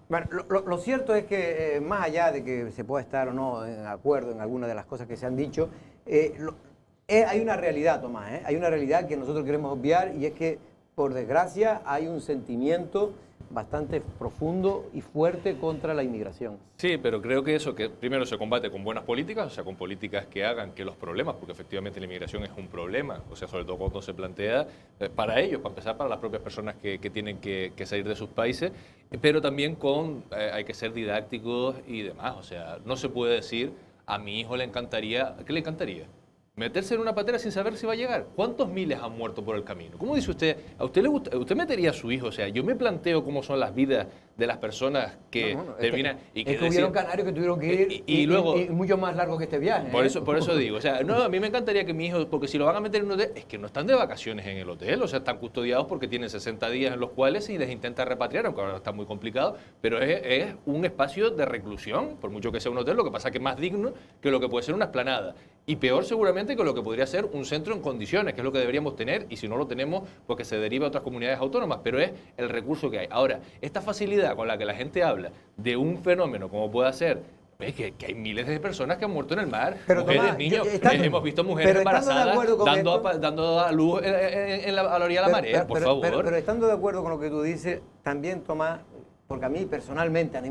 Bueno, lo cierto es que más allá de que se pueda estar o no en acuerdo en algunas de las cosas que se han dicho, hay una realidad, Tomás, hay una realidad que nosotros queremos obviar, y es que, por desgracia, hay un sentimiento bastante profundo y fuerte contra la inmigración. Sí, pero creo que eso, que primero se combate con buenas políticas, o sea, con políticas que hagan que los problemas, porque efectivamente la inmigración es un problema, o sea, sobre todo cuando se plantea para ellos, para empezar, para las propias personas que tienen que salir de sus países, pero también hay que ser didácticos y demás, o sea, no se puede decir, a mi hijo le encantaría, ¿qué le encantaría? Meterse en una patera sin saber si va a llegar. ¿Cuántos miles han muerto por el camino? ¿Cómo dice usted? ¿A usted le gusta? ¿Usted metería a su hijo? O sea, yo me planteo cómo son las vidas de las personas que terminan... Es que hubieron canarios que tuvieron que ir y luego, y mucho más largo que este viaje. Por eso digo, o sea, no, a mí me encantaría que mi hijo, porque si lo van a meter en un hotel, es que no están de vacaciones en el hotel, o sea, están custodiados porque tienen 60 días en los cuales y les intenta repatriar, aunque ahora está muy complicado, pero es un espacio de reclusión, por mucho que sea un hotel, lo que pasa es que es más digno que lo que puede ser una esplanada. Y peor seguramente que lo que podría ser un centro en condiciones, que es lo que deberíamos tener, y si no lo tenemos, pues que se deriva a otras comunidades autónomas, pero es el recurso que hay. Ahora, esta facilidad con la que la gente habla de un fenómeno como puede ser, es que hay miles de personas que han muerto en el mar, pero mujeres, Tomás, niños, hemos visto mujeres pero embarazadas dando dando a luz a la orilla de la marea, por favor. Pero estando de acuerdo con lo que tú dices, también, Tomás, porque a mí personalmente,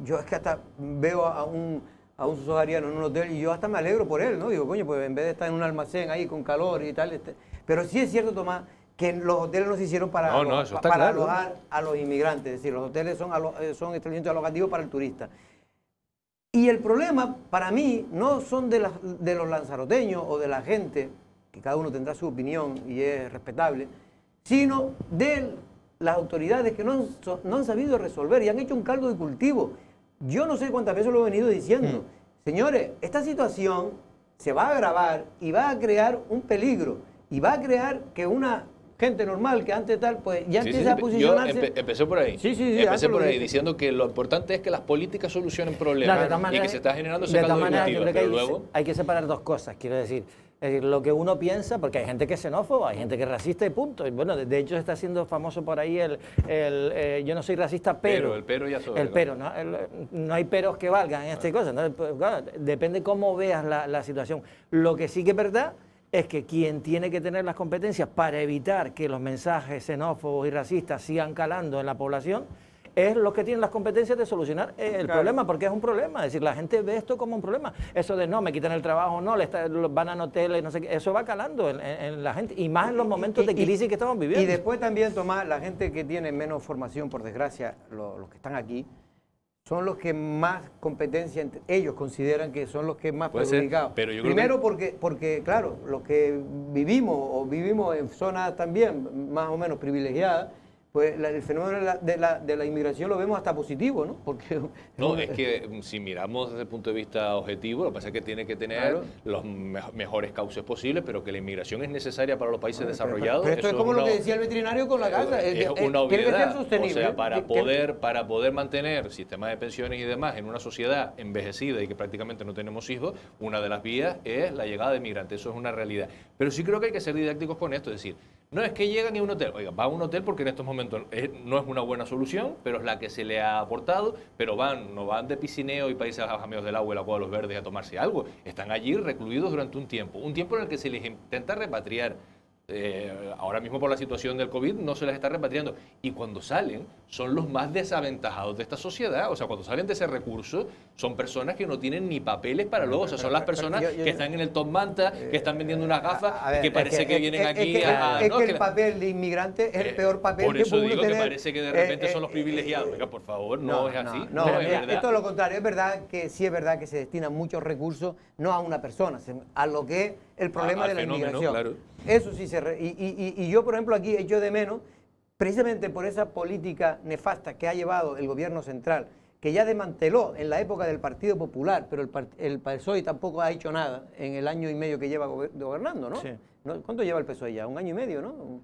yo es que hasta veo a un subsahariano en un hotel y yo hasta me alegro por él, ¿no? Digo, coño, pues en vez de estar en un almacén ahí con calor y tal. Pero sí es cierto, Tomás, que los hoteles no se hicieron para alojar a los inmigrantes. Es decir, los hoteles son establecimientos alojativos para el turista. Y el problema, para mí, no son de los lanzaroteños o de la gente, que cada uno tendrá su opinión y es respetable, sino de las autoridades que no han sabido resolver y han hecho un caldo de cultivo. Yo no sé cuántas veces lo he venido diciendo. Señores, esta situación se va a agravar y va a crear un peligro y va a crear que una gente normal que antes tal, pues ya empieza a posicionarse. Yo empecé por ahí. Empecé por ahí diciendo que lo importante es que las políticas solucionen problemas y que se está generando ese caldo de cultivo. Pero luego hay que separar dos cosas, quiero decir. Es decir, lo que uno piensa, porque hay gente que es xenófoba, hay gente que es racista y punto. Y bueno, de hecho está siendo famoso por ahí yo no soy racista, pero... El pero ya sobre. El pero, ¿no? No hay peros que valgan en esta cosa, ¿no? Pues, claro, depende cómo veas la situación. Lo que sí que es verdad es que quien tiene que tener las competencias para evitar que los mensajes xenófobos y racistas sigan calando en la población es los que tienen las competencias de solucionar el problema, porque es un problema. Es decir, la gente ve esto como un problema. Eso de no, me quitan el trabajo, no, van a hoteles, no sé qué, eso va calando en la gente, y más en los momentos de crisis que estamos viviendo. Y después también, Tomás, la gente que tiene menos formación, por desgracia, los que están aquí, son los que más competencia, ellos consideran que son los que más perjudicados. Pero yo Primero porque, claro, los que vivimos en zonas también más o menos privilegiadas, pues el fenómeno de la inmigración lo vemos hasta positivo, ¿no? Porque no, es que si miramos desde el punto de vista objetivo, lo que pasa es que tiene que tener los mejores cauces posibles, pero que la inmigración es necesaria para los países desarrollados. Pero esto es como lo que decía el veterinario con la casa. Es una obviedad. Tiene que ser sostenible. O sea, para poder mantener sistemas de pensiones y demás en una sociedad envejecida y que prácticamente no tenemos hijos, una de las vías es la llegada de migrantes. Eso es una realidad. Pero sí creo que hay que ser didácticos con esto, es decir, no es que llegan a un hotel, oiga, va a un hotel porque en estos momentos no es una buena solución, pero es la que se le ha aportado, pero no van de piscineo y países amigos del agua y la Cueva de los Verdes a tomarse algo, están allí recluidos durante un tiempo en el que se les intenta repatriar. Ahora mismo por la situación del COVID no se les está repatriando, y cuando salen son los más desaventajados de esta sociedad. O sea, cuando salen de ese recurso son personas que no tienen ni papeles para luego, o sea, son las personas que están en el Top Manta, que están vendiendo unas gafas, que parece que vienen aquí a... Es que el papel de inmigrante es el peor papel por eso que puede digo tener. Que parece que de repente son los privilegiados. Oiga, por favor, no es así. No, es mira, verdad. es todo lo contrario. Es verdad que sí es verdad que se destinan muchos recursos no a una persona, a lo que es el problema de la inmigración. Claro. Eso sí y yo, por ejemplo, aquí echo de menos, precisamente por esa política nefasta que ha llevado el gobierno central, que ya desmanteló en la época del Partido Popular, pero el PSOE tampoco ha hecho nada en el año y medio que lleva gobernando, ¿no? Sí. ¿Cuánto lleva el PSOE ya? ¿Un año y medio, no?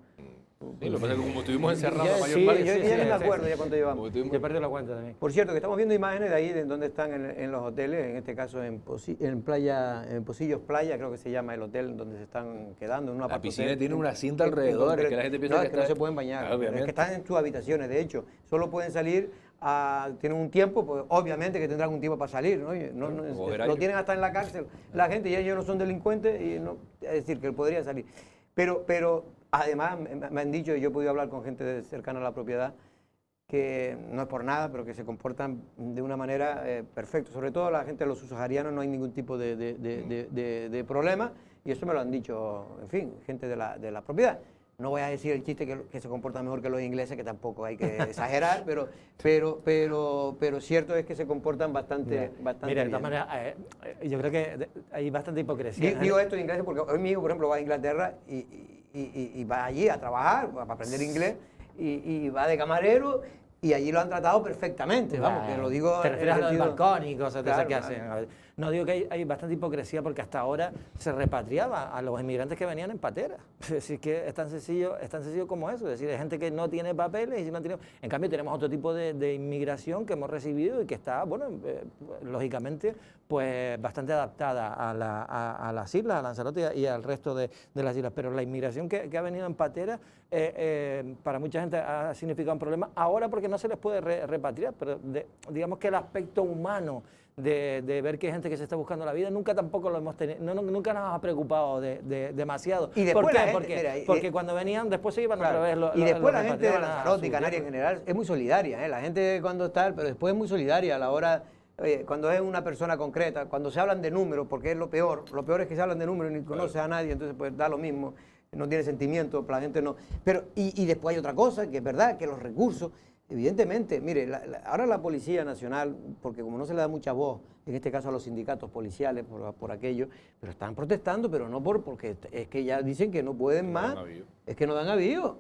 Sí, lo que pasa es que como estuvimos encerrados Ya, mayor sí, parte... yo ya no me acuerdo ya cuánto llevamos. Yo perdí la cuenta también. Por cierto, que estamos viendo imágenes de ahí, de donde están en los hoteles, en este caso en Pocillos Playa, creo que se llama el hotel donde se están quedando. En una La piscina tiene una cinta alrededor, es que la gente piensa que no se pueden bañar, Obviamente. es que están en sus habitaciones, de hecho, solo pueden salir, tienen un tiempo, pues obviamente que tendrán un tiempo para salir, ¿no? Lo tienen hasta en la cárcel, la gente, y ellos no son delincuentes, y no, es decir, que podrían salir. Pero además me han dicho, y yo he podido hablar con gente cercana a la propiedad, que no es por nada, pero que se comportan de una manera perfecta. Sobre todo la gente de los subsaharianos no hay ningún tipo de problema, y eso me lo han dicho, en fin, gente de la propiedad. No voy a decir el chiste que se comportan mejor que los ingleses, que tampoco hay que exagerar, pero cierto es que se comportan bastante Mira, de bien. todas maneras, yo creo que hay bastante hipocresía. Digo esto de inglés porque hoy mi hijo, por ejemplo, va a Inglaterra y va allí a trabajar, para aprender inglés, y va de camarero, y allí lo han tratado perfectamente, vamos, que lo digo... Te refieres a lo del balcón y cosas de esas Claro, que hacen. claro. No, digo que hay bastante hipocresía porque hasta ahora se repatriaba a los inmigrantes que venían en patera. Es decir, que es tan sencillo como eso. Es decir, hay gente que no tiene papeles y si no tiene... En cambio, tenemos otro tipo de inmigración que hemos recibido y que está, bueno, lógicamente, pues bastante adaptada a las islas, a Lanzarote y al resto de las islas. Pero la inmigración que ha venido en patera, para mucha gente ha significado un problema. Ahora porque no se les puede repatriar, pero digamos que el aspecto humano de ver que hay gente que se está buscando la vida, nunca tampoco lo hemos tenido, nunca nos ha preocupado demasiado. Y después ¿Por qué? la gente, Porque cuando venían, después se iban otra vez. Y después la gente de repatriaban a Lanzarote y su Canarias en tierra. general es muy solidaria, la gente cuando está, pero después es muy solidaria a la hora, cuando es una persona concreta, cuando se hablan de números, porque es lo peor es que se hablan de números y ni conoce a nadie, entonces pues da lo mismo, no tiene sentimiento, la gente no. Pero, y después hay otra cosa, que es verdad, que los recursos, evidentemente, mire, ahora la Policía Nacional, porque como no se le da mucha voz, en este caso a los sindicatos policiales por aquello, pero están protestando, pero no porque es que ya dicen que no pueden más, es que no dan avío,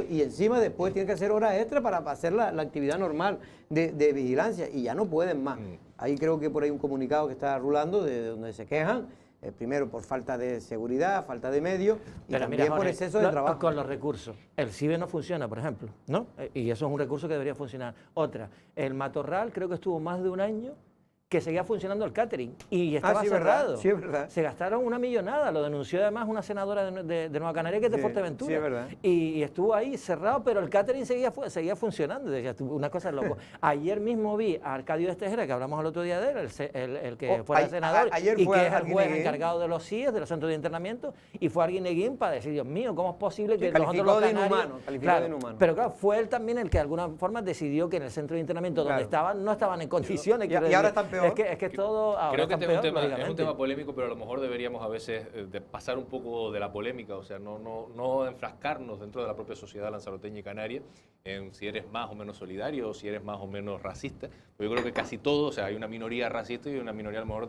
y encima después tienen que hacer horas extra para hacer la actividad normal de vigilancia, y ya no pueden más. Ahí creo que por ahí un comunicado que está rulando de donde se quejan, primero por falta de seguridad, falta de medios y Pero también mira, por Jorge, exceso de trabajo. Con los recursos. El CIBE no funciona, por ejemplo, ¿no? Y eso es un recurso que debería funcionar. Otra, el Matorral creo que estuvo más de un año que seguía funcionando el catering y estaba sí, cerrado. ¿verdad? Sí, es verdad. Se gastaron una millonada, lo denunció además una senadora de Nueva Canaria que es de Sí, Fuerteventura. sí, es verdad. Y estuvo ahí cerrado, pero el catering seguía funcionando. Decía, una cosa es loco. Ayer mismo vi a Arcadio de Tejera, que hablamos el otro día de él, el que fuera senador, ayer y fue que es el Arguineguín. juez encargado de los CIES, de los centros de internamiento, y fue Arguineguín para decir, Dios mío, ¿cómo es posible que nosotros los canarios... calificó de inhumano. Pero claro, fue él también el que de alguna forma decidió que en el centro de internamiento donde estaban, no estaban en condiciones. Y ahora están peor. Es que es todo... Creo que están este es peor, un tema polémico, pero a lo mejor deberíamos a veces de pasar un poco de la polémica, o sea, no enfrascarnos dentro de la propia sociedad lanzaroteña y canaria en si eres más o menos solidario o si eres más o menos racista. Pero yo creo que casi todo, o sea, hay una minoría racista y una minoría a lo mejor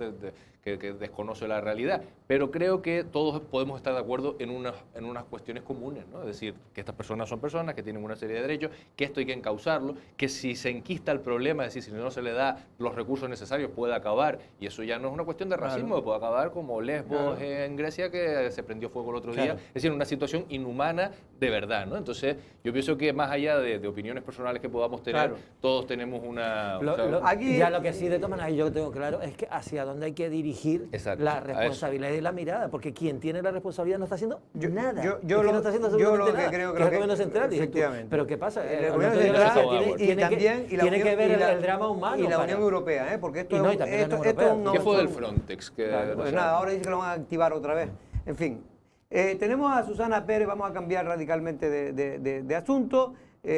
que desconoce la realidad, pero creo que todos podemos estar de acuerdo en unas cuestiones comunes, ¿no? Es decir, que estas personas son personas que tienen una serie de derechos, que esto hay que encauzarlo, que si se enquista el problema, es decir, si no se le da los recursos necesarios puede acabar, y eso ya no es una cuestión de racismo, puede acabar como Lesbos en Grecia, que se prendió fuego el otro día, es decir, una situación inhumana de verdad, ¿no? Entonces, yo pienso que más allá de opiniones personales que podamos tener, todos tenemos una... aquí, ya lo que sí, de todas maneras, yo tengo claro es que hacia dónde hay que dirigir la responsabilidad y la mirada, porque quien tiene la responsabilidad no está haciendo nada. Yo no está haciendo absolutamente nada, que creo que es el gobierno central. Efectivamente. Pero ¿qué pasa? El gobierno central tiene que ver el drama humano. Y la Unión Europea, porque esto es un... ¿Qué fue del Frontex? Pues nada, ahora dice que lo van a activar otra vez. En fin, tenemos a Susana Pérez, vamos a cambiar radicalmente de asunto.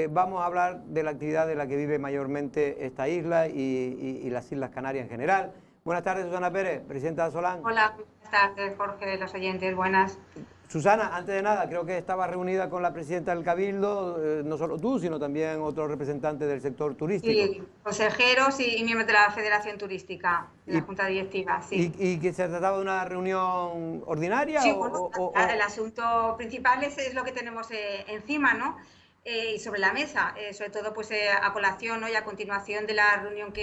Vamos a hablar de la actividad de la que vive mayormente esta isla y las Islas Canarias en general. Buenas tardes, Susana Pérez, presidenta de Solán. Hola, buenas tardes, Jorge, los oyentes, buenas. Susana, antes de nada, creo que estaba reunida con la presidenta del Cabildo, no solo tú, sino también otros representantes del sector turístico. Sí, consejeros y miembros de la Federación Turística, de la Junta Directiva, sí. ¿Y que se trataba de una reunión ordinaria? Sí, el asunto principal es lo que tenemos encima, ¿no? Y sobre la mesa, sobre todo pues a colación, ¿no? Y a continuación de la reunión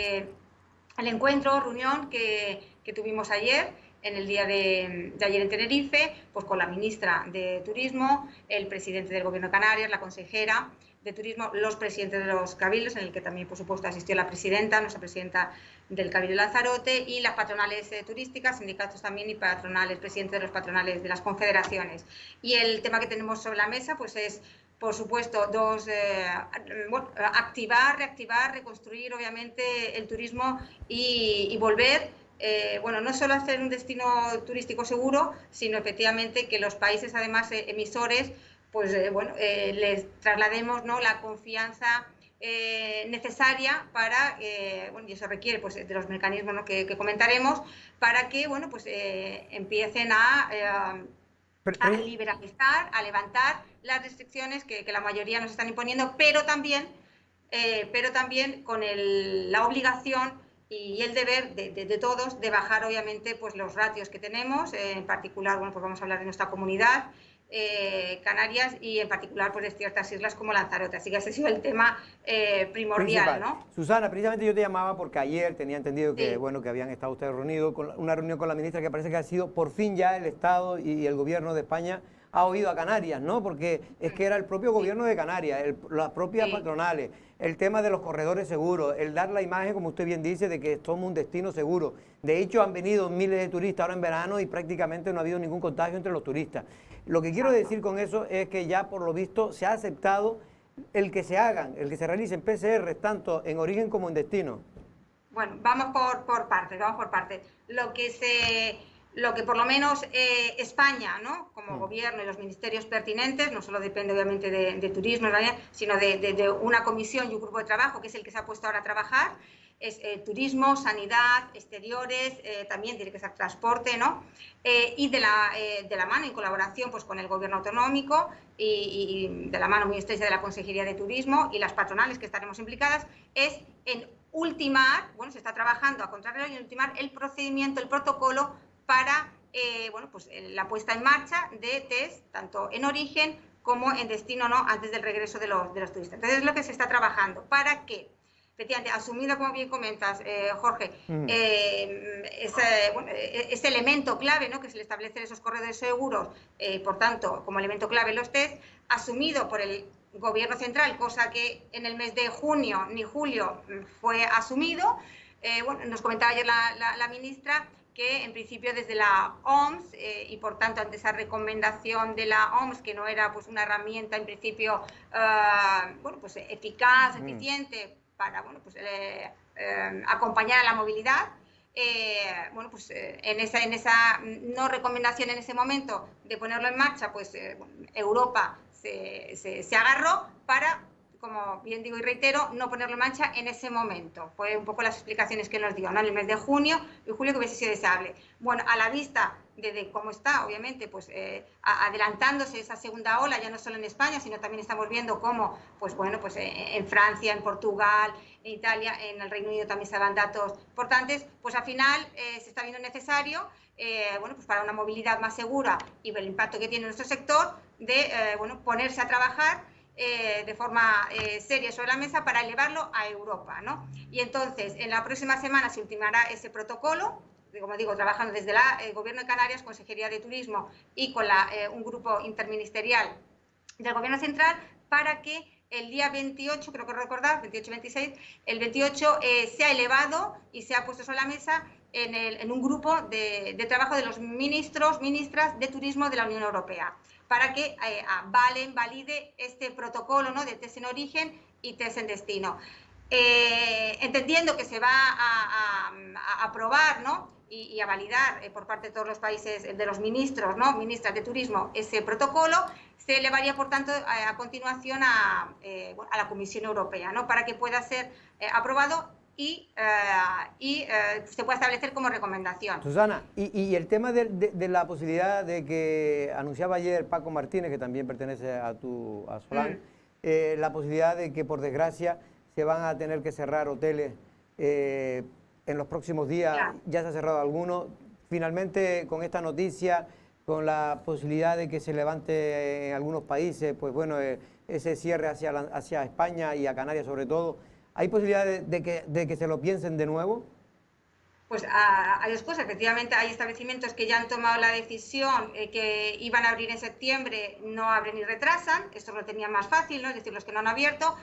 reunión que tuvimos ayer, en el día de ayer en Tenerife, pues con la ministra de Turismo, el presidente del Gobierno de Canarias, la consejera de Turismo, los presidentes de los cabildos, en el que también, por supuesto, asistió la presidenta, nuestra presidenta del Cabildo de Lanzarote, y las patronales turísticas, sindicatos también y patronales, presidentes de los patronales de las confederaciones. Y el tema que tenemos sobre la mesa, pues es, por supuesto, activar, reactivar, reconstruir, obviamente, el turismo y volver, no solo hacer un destino turístico seguro, sino efectivamente que los países, además, emisores, pues les traslademos, ¿no?, la confianza necesaria para, y eso requiere pues de los mecanismos, ¿no?, que comentaremos, para que empiecen a liberalizar, a levantar las restricciones que la mayoría nos están imponiendo, pero también con la obligación y el deber de todos de bajar, obviamente, pues los ratios que tenemos, en particular, pues vamos a hablar de nuestra comunidad, Canarias, y en particular pues de ciertas islas como Lanzarote. Así que ese ha sido el tema primordial, ¿no? Susana, precisamente yo te llamaba porque ayer tenía entendido que, que habían estado ustedes reunidos, una reunión con la ministra, que parece que ha sido por fin ya el Estado y el Gobierno de España ha oído a Canarias, ¿no? Porque es que era el propio Gobierno de Canarias, las propias patronales, el tema de los corredores seguros, el dar la imagen, como usted bien dice, de que somos un destino seguro. De hecho, han venido miles de turistas ahora en verano y prácticamente no ha habido ningún contagio entre los turistas. Lo que quiero decir con eso es que ya, por lo visto, se ha aceptado el que se realicen PCR, tanto en origen como en destino. Bueno, vamos por partes. Lo que por lo menos España, ¿no?, como gobierno y los ministerios pertinentes, no solo depende obviamente de turismo, sino de una comisión y un grupo de trabajo que es el que se ha puesto ahora a trabajar, es turismo, sanidad, exteriores, también tiene que ser transporte, ¿no? Y de la mano, en colaboración pues con el gobierno autonómico y de la mano muy estrecha de la Consejería de Turismo y las patronales que estaremos implicadas, es en ultimar, se está trabajando a contrarreloj, y en ultimar el procedimiento, el protocolo para la puesta en marcha de test, tanto en origen como en destino, ¿no?, antes del regreso de los turistas. Entonces es lo que se está trabajando. ¿Para qué? Efectivamente, asumido, como bien comentas, Jorge, ese elemento clave, ¿no?, que es el establecer esos corredores seguros, por tanto, como elemento clave los test, asumido por el Gobierno central, cosa que en el mes de junio ni julio fue asumido, bueno, nos comentaba ayer la ministra que en principio desde la OMS y por tanto ante esa recomendación de la OMS, que no era pues una herramienta en principio bueno, pues eficaz, eficiente para bueno, pues, acompañar a la movilidad, bueno, pues en esa no recomendación en ese momento de ponerlo en marcha, pues Europa se agarró para, como bien digo y reitero, no ponerlo en marcha en ese momento. Fue un poco las explicaciones que nos dio, ¿no? En el mes de junio y julio, que hubiese sido deseable. Bueno, a la vista de cómo está, obviamente, pues adelantándose esa segunda ola, ya no solo en España, sino también estamos viendo cómo, pues bueno, pues en Francia, en Portugal, en Italia, en el Reino Unido también se dan datos importantes, pues al final se está viendo necesario, bueno, pues para una movilidad más segura y el impacto que tiene nuestro sector, de bueno, ponerse a trabajar de forma seria sobre la mesa para elevarlo a Europa, ¿no? Y entonces, en la próxima semana se ultimará ese protocolo, como digo, trabajando desde el Gobierno de Canarias, Consejería de Turismo y con un grupo interministerial del Gobierno Central, para que el día 28, creo que recordar, 28-26, el 28 sea elevado y sea puesto sobre la mesa en un grupo de trabajo de los ministros, ministras de turismo de la Unión Europea, para que valide este protocolo, ¿no?, de test en origen y test en destino. Entendiendo que se va a aprobar, ¿no?, y a validar por parte de todos los países, de los ministros, ¿no?, ministras de turismo, ese protocolo, se elevaría, por tanto, a continuación a la Comisión Europea, ¿no?, para que pueda ser aprobado y se pueda establecer como recomendación. Susana, y el tema de la posibilidad de que anunciaba ayer Paco Martínez, que también pertenece a Solán, la posibilidad de que, por desgracia, se van a tener que cerrar hoteles en los próximos días. Claro. Ya se ha cerrado alguno. Finalmente, con esta noticia, con la posibilidad de que se levante en algunos países, pues bueno, ese cierre hacia España y a Canarias sobre todo, ¿hay posibilidad de que se lo piensen de nuevo? Pues hay dos cosas. Efectivamente, hay establecimientos que ya han tomado la decisión que iban a abrir en septiembre, no abren ni retrasan. Esto lo tenían más fácil, ¿no? Es decir, los que no han abierto.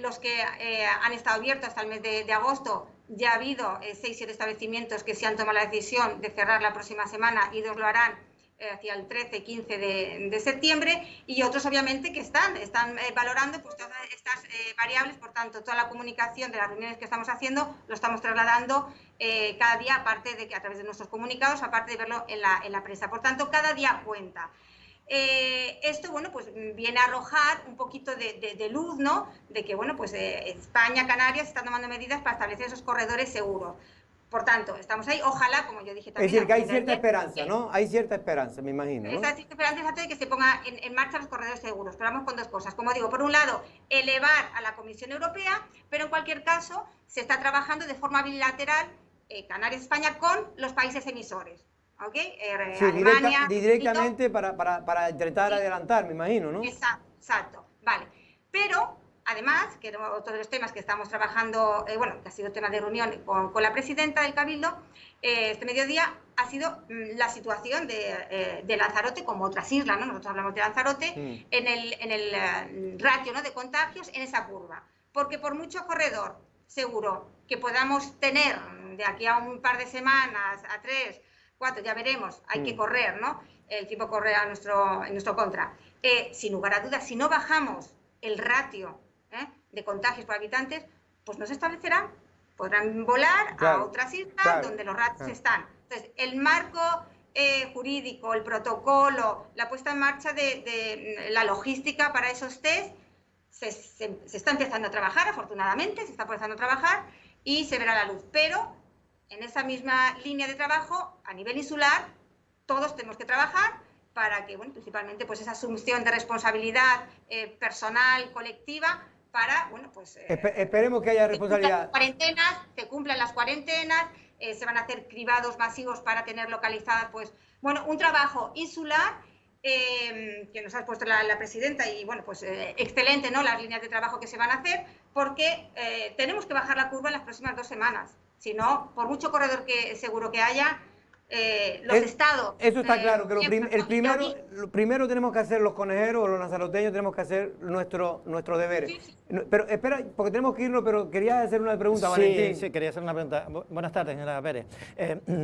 Los que han estado abiertos hasta el mes de agosto, ya ha habido 6-7 establecimientos que se han tomado la decisión de cerrar la próxima semana y 2 lo harán hacia el 13-15 de septiembre, y otros obviamente que están valorando pues todas estas variables. Por tanto, toda la comunicación de las reuniones que estamos haciendo lo estamos trasladando cada día, aparte de que a través de nuestros comunicados, aparte de verlo en la prensa. Por tanto, cada día cuenta. Esto, bueno, pues viene a arrojar un poquito de luz, ¿no?, de que, bueno, pues España, Canarias están tomando medidas para establecer esos corredores seguros. Por tanto, estamos ahí, ojalá, como yo dije también... Es decir, que hay cierta esperanza, ¿no? Hay cierta esperanza, me imagino, ¿no? Esa cierta esperanza de que se ponga en marcha los corredores seguros. Pero vamos con dos cosas. Como digo, por un lado, elevar a la Comisión Europea, pero en cualquier caso se está trabajando de forma bilateral, Canarias-España, con los países emisores. ¿Okay? Sí, Alemania, directamente para intentar adelantar, me imagino, ¿no? Exacto, vale. Pero, además, que otro de los temas que estamos trabajando, bueno, que ha sido tema de reunión con la presidenta del Cabildo, este mediodía, ha sido la situación de Lanzarote, como otras islas, ¿no? Nosotros hablamos de Lanzarote, en el ratio, ¿no?, de contagios, en esa curva. Porque por mucho corredor seguro que podamos tener de aquí a un par de semanas, a 3, 4, ya veremos, hay que correr, ¿no? El tiempo corre en nuestro contra. Sin lugar a dudas, si no bajamos el ratio de contagios por habitantes, pues no se establecerán. Podrán volar a otras islas donde los ratios están. Entonces, el marco jurídico, el protocolo, la puesta en marcha de la logística para esos test, se está empezando a trabajar, afortunadamente, se está empezando a trabajar y se verá la luz. Pero en esa misma línea de trabajo, a nivel insular, todos tenemos que trabajar para que, bueno, principalmente, pues esa asunción de responsabilidad personal, colectiva, para, bueno, pues... esperemos que haya responsabilidad. Se cumplan las cuarentenas, se van a hacer cribados masivos para tener localizadas, pues, bueno, un trabajo insular que nos ha puesto la presidenta y, bueno, pues excelente, ¿no?, las líneas de trabajo que se van a hacer, porque tenemos que bajar la curva en las próximas 2 semanas. Si no, por mucho corredor seguro que haya, los estados. Eso está claro, que miembros, lo primero tenemos que hacer los conejeros o los lanzaroteños, tenemos que hacer nuestro deberes. Sí, sí. Pero espera, porque tenemos que irnos, pero quería hacer una pregunta, Sí, Valentín. sí, quería hacer una pregunta. Buenas tardes, señora Pérez.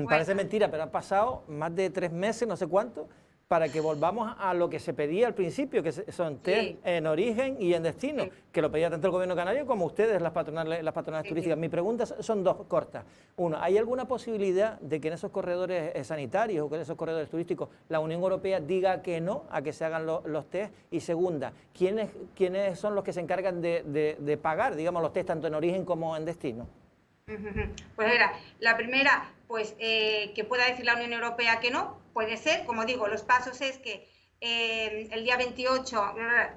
Parece mentira, pero han pasado más de 3 meses, no sé cuánto, para que volvamos a lo que se pedía al principio, que son test en origen y en destino, que lo pedía tanto el Gobierno canario como ustedes, las patronales turísticas. Mi pregunta son 2 cortas. Uno, ¿hay alguna posibilidad de que en esos corredores sanitarios o que en esos corredores turísticos la Unión Europea diga que no a que se hagan los test? Y segunda, ¿quiénes son los que se encargan de pagar, digamos, los test tanto en origen como en destino? Pues mira, la primera, pues que pueda decir la Unión Europea que no, puede ser, como digo, los pasos es que el día 28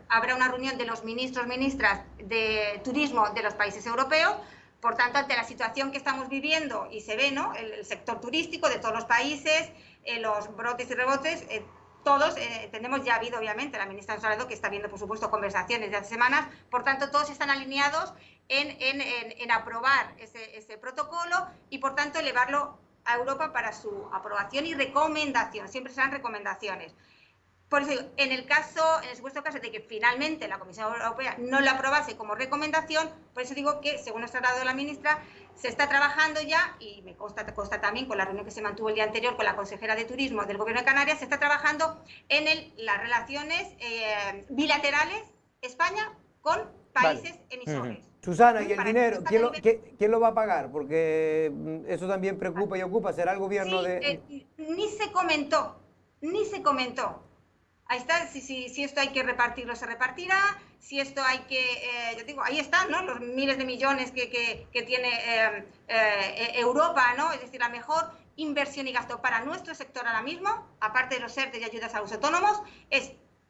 habrá una reunión de los ministras de turismo de los países europeos. Por tanto, ante la situación que estamos viviendo y se ve, ¿no?, el sector turístico de todos los países, los brotes y rebotes, todos entendemos, ya ha habido obviamente la ministra González que está viendo, por supuesto, conversaciones de hace semanas, por tanto todos están alineados en aprobar ese protocolo y por tanto elevarlo a Europa para su aprobación y recomendación, siempre serán recomendaciones. Por eso, en el supuesto caso de que finalmente la Comisión Europea no lo aprobase como recomendación, por eso digo que, según nos ha dado la ministra, se está trabajando ya, y me consta también con la reunión que se mantuvo el día anterior con la consejera de Turismo del Gobierno de Canarias, se está trabajando en las relaciones bilaterales España con países emisores. Susana, ¿y el dinero? ¿Quién lo va a pagar? Porque eso también preocupa y ocupa. ¿Será el gobierno Ni se comentó. Ahí está, si esto hay que repartirlo, se repartirá. Si esto hay que, yo digo, ahí están, ¿no?, los miles de millones que tiene Europa, ¿no? Es decir, la mejor inversión y gasto para nuestro sector ahora mismo, aparte de los ERTE y ayudas a los autónomos,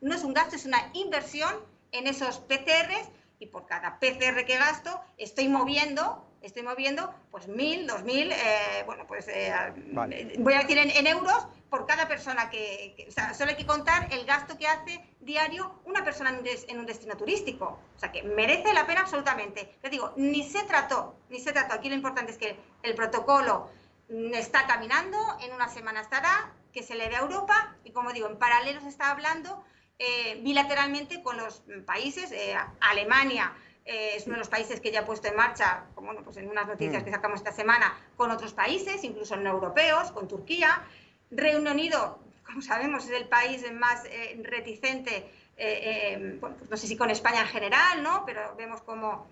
no es un gasto, es una inversión en esos PCRs, y por cada PCR que gasto estoy moviendo pues 1.000, 2.000, voy a decir en euros por cada persona o sea, solo hay que contar el gasto que hace diario una persona en un destino turístico. O sea, que merece la pena absolutamente. Te digo, ni se trató. Aquí lo importante es que el protocolo está caminando, en una semana estará, que se le dé a Europa, y como digo, en paralelo se está hablando bilateralmente con los países. Alemania es uno de los países que ya ha puesto en marcha, como pues en unas noticias que sacamos esta semana, con otros países, incluso no europeos, con Turquía. Reino Unido, como sabemos, es el país más reticente, pues no sé si con España en general, ¿no?, pero vemos cómo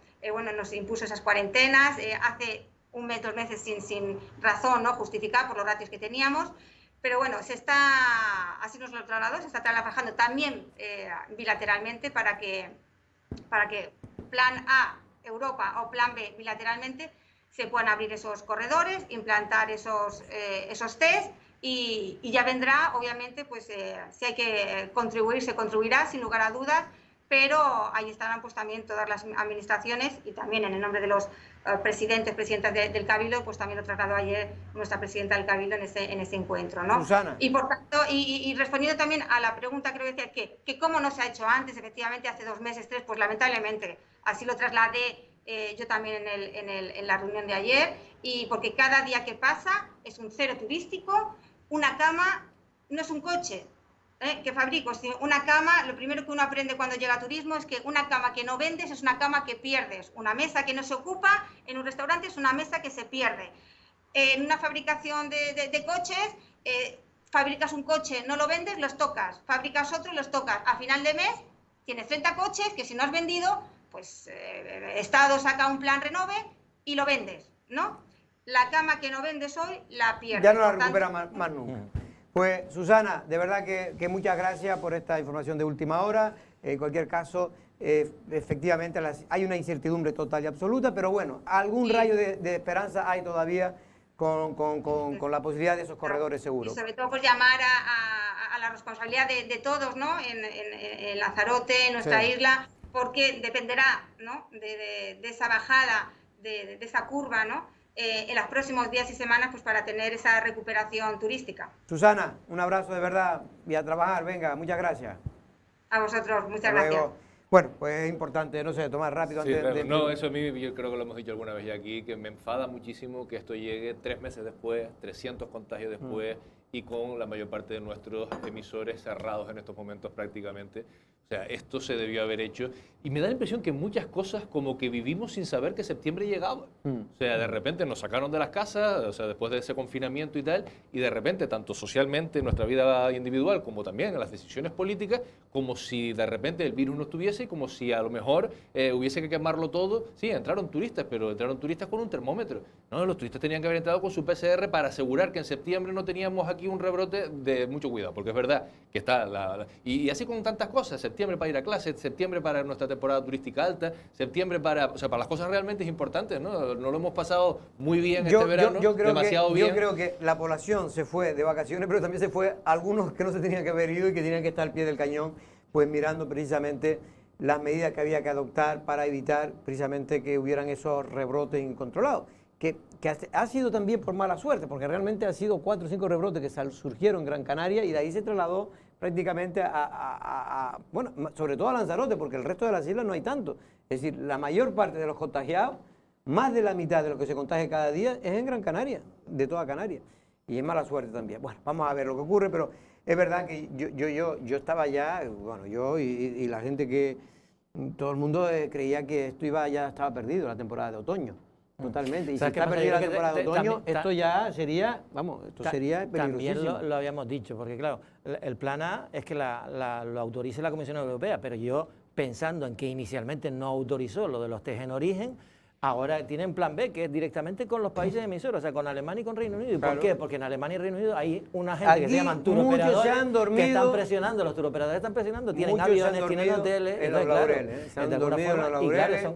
nos impuso esas cuarentenas hace 1 mes, 2 meses sin razón, ¿no?, justificada por los ratios que teníamos. Pero bueno, así nos lo trasladó, se está trabajando también bilateralmente para que plan A, Europa, o plan B, bilateralmente, se puedan abrir esos corredores, implantar esos test, y ya vendrá, obviamente, pues si hay que contribuir, se contribuirá, sin lugar a dudas, pero ahí estarán pues también todas las administraciones, y también en el nombre de los presidentas del Cabildo, pues también lo trasladó ayer nuestra presidenta del Cabildo en ese encuentro, ¿no? Susana. Y por tanto, y respondiendo también a la pregunta, creo que decía que cómo no se ha hecho antes, efectivamente, hace 2 meses, 3, pues lamentablemente, así lo trasladé yo también en la reunión de ayer, y porque cada día que pasa es un cero turístico. Una cama no es un coche que fabrico, sino una cama. Lo primero que uno aprende cuando llega a turismo es que una cama que no vendes es una cama que pierdes. Una mesa que no se ocupa en un restaurante es una mesa que se pierde. En una fabricación de coches, fabricas un coche, no lo vendes, los tocas. Fabricas otro y los tocas. A final de mes tienes 30 coches que si no has vendido, pues Estado saca un plan renove y lo vendes, ¿no? La cama que no vendes hoy la pierdes. Ya no la recupera más nunca. Pues Susana, de verdad que muchas gracias por esta información de última hora. En cualquier caso, efectivamente hay una incertidumbre total y absoluta, pero bueno, algún rayo de esperanza hay todavía con la posibilidad de esos corredores seguros. Y sobre todo pues llamar a la responsabilidad de todos, ¿no?, en Lanzarote, en nuestra isla, porque dependerá, ¿no?, de esa bajada, de esa curva, ¿no?, en los próximos días y semanas, pues para tener esa recuperación turística. Susana, un abrazo de verdad y a trabajar, venga, muchas gracias. A vosotros, muchas gracias. Bueno, Bueno, pues es importante, no sé, tomar rápido Sí, antes claro. de... No, eso a mí yo creo que lo hemos dicho alguna vez ya aquí, que me enfada muchísimo que esto llegue 3 meses después, 300 contagios después y con la mayor parte de nuestros emisores cerrados en estos momentos prácticamente. O sea, esto se debió haber hecho y me da la impresión que muchas cosas como que vivimos sin saber que septiembre llegaba. O sea, de repente nos sacaron de las casas, o sea, después de ese confinamiento y tal, y de repente, tanto socialmente en nuestra vida individual como también en las decisiones políticas, como si de repente el virus no estuviese y como si a lo mejor hubiese que quemarlo todo. Sí, entraron turistas, pero entraron turistas con un termómetro. No, los turistas tenían que haber entrado con su PCR para asegurar que en septiembre no teníamos aquí un rebrote de mucho cuidado, porque es verdad que está y así con tantas cosas, septiembre para ir a clase, septiembre para nuestra temporada turística alta, septiembre para, o sea, para las cosas realmente importantes, ¿no? No lo hemos pasado muy bien este verano, demasiado bien. Yo creo que la población se fue de vacaciones, pero también se fue algunos que no se tenían que haber ido y que tenían que estar al pie del cañón, pues mirando precisamente las medidas que había que adoptar para evitar precisamente que hubieran esos rebrotes incontrolados. Que ha sido también por mala suerte, porque realmente ha sido 4 o 5 rebrotes que surgieron en Gran Canaria y de ahí se trasladó prácticamente bueno, sobre todo a Lanzarote, porque el resto de las islas no hay tanto. Es decir, la mayor parte de los contagiados, más de la mitad de lo que se contagia cada día es en Gran Canaria, de toda Canarias. Y es mala suerte también. Bueno, vamos a ver lo que ocurre, pero es verdad que yo estaba ya, bueno, yo y la gente que, todo el mundo creía que esto ya estaba perdido, la temporada de otoño. Totalmente. Y si está perdida la temporada de otoño, esto ya sería, vamos, esto sería peligrosísimo. También lo habíamos dicho, porque claro, el plan A es que lo autorice la Comisión Europea, pero yo, pensando en que inicialmente no autorizó lo de los test en origen, ahora tienen plan B, que es directamente con los países emisores, o sea, con Alemania y con Reino Unido. ¿Y por qué? Porque en Alemania y Reino Unido hay una gente que se llaman turoperadores que están presionando, los turoperadores están presionando, tienen aviones, tienen hoteles, en los laureles, se han dormido en los laureles.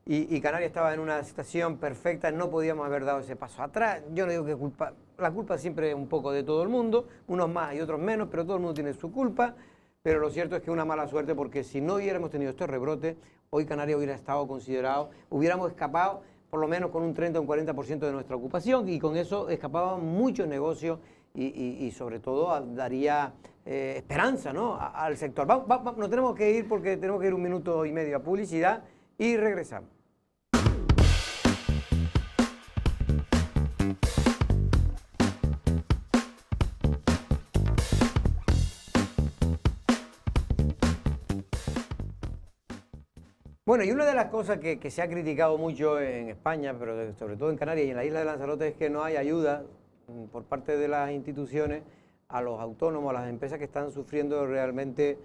Y Canarias estaba en una situación perfecta, no podíamos haber dado ese paso atrás. Yo no digo que la culpa siempre es un poco de todo el mundo, unos más y otros menos, pero todo el mundo tiene su culpa. Pero lo cierto es que una mala suerte, porque si no hubiéramos tenido estos rebrotes, hoy Canarias hubiera estado considerado, hubiéramos escapado por lo menos con un 30 o un 40% de nuestra ocupación, y con eso escapaban muchos negocios y sobre todo daría esperanza, ¿no?, al sector. Nos tenemos que ir porque tenemos que ir 1 minuto y medio a publicidad y regresamos. Bueno, y una de las cosas que se ha criticado mucho en España, pero sobre todo en Canarias y en la isla de Lanzarote, es que no hay ayuda por parte de las instituciones a los autónomos, a las empresas que están sufriendo realmente,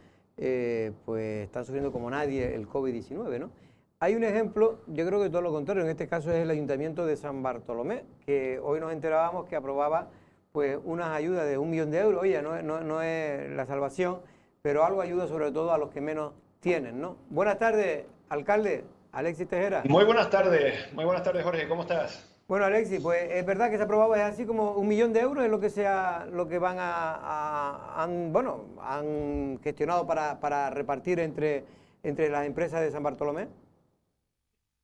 pues están sufriendo como nadie el COVID-19, ¿no? Hay un ejemplo, yo creo que todo lo contrario, en este caso es el Ayuntamiento de San Bartolomé, que hoy nos enterábamos que aprobaba pues unas ayudas de 1 millón de euros. Oye, no es la salvación, pero algo ayuda sobre todo a los que menos tienen, ¿no? Buenas tardes, alcalde Alexis Tejera. Muy buenas tardes, Jorge, ¿cómo estás? Bueno, Alexis, pues es verdad que se ha aprobado, es así como 1 millón de euros, es lo que van han gestionado para repartir entre las empresas de San Bartolomé.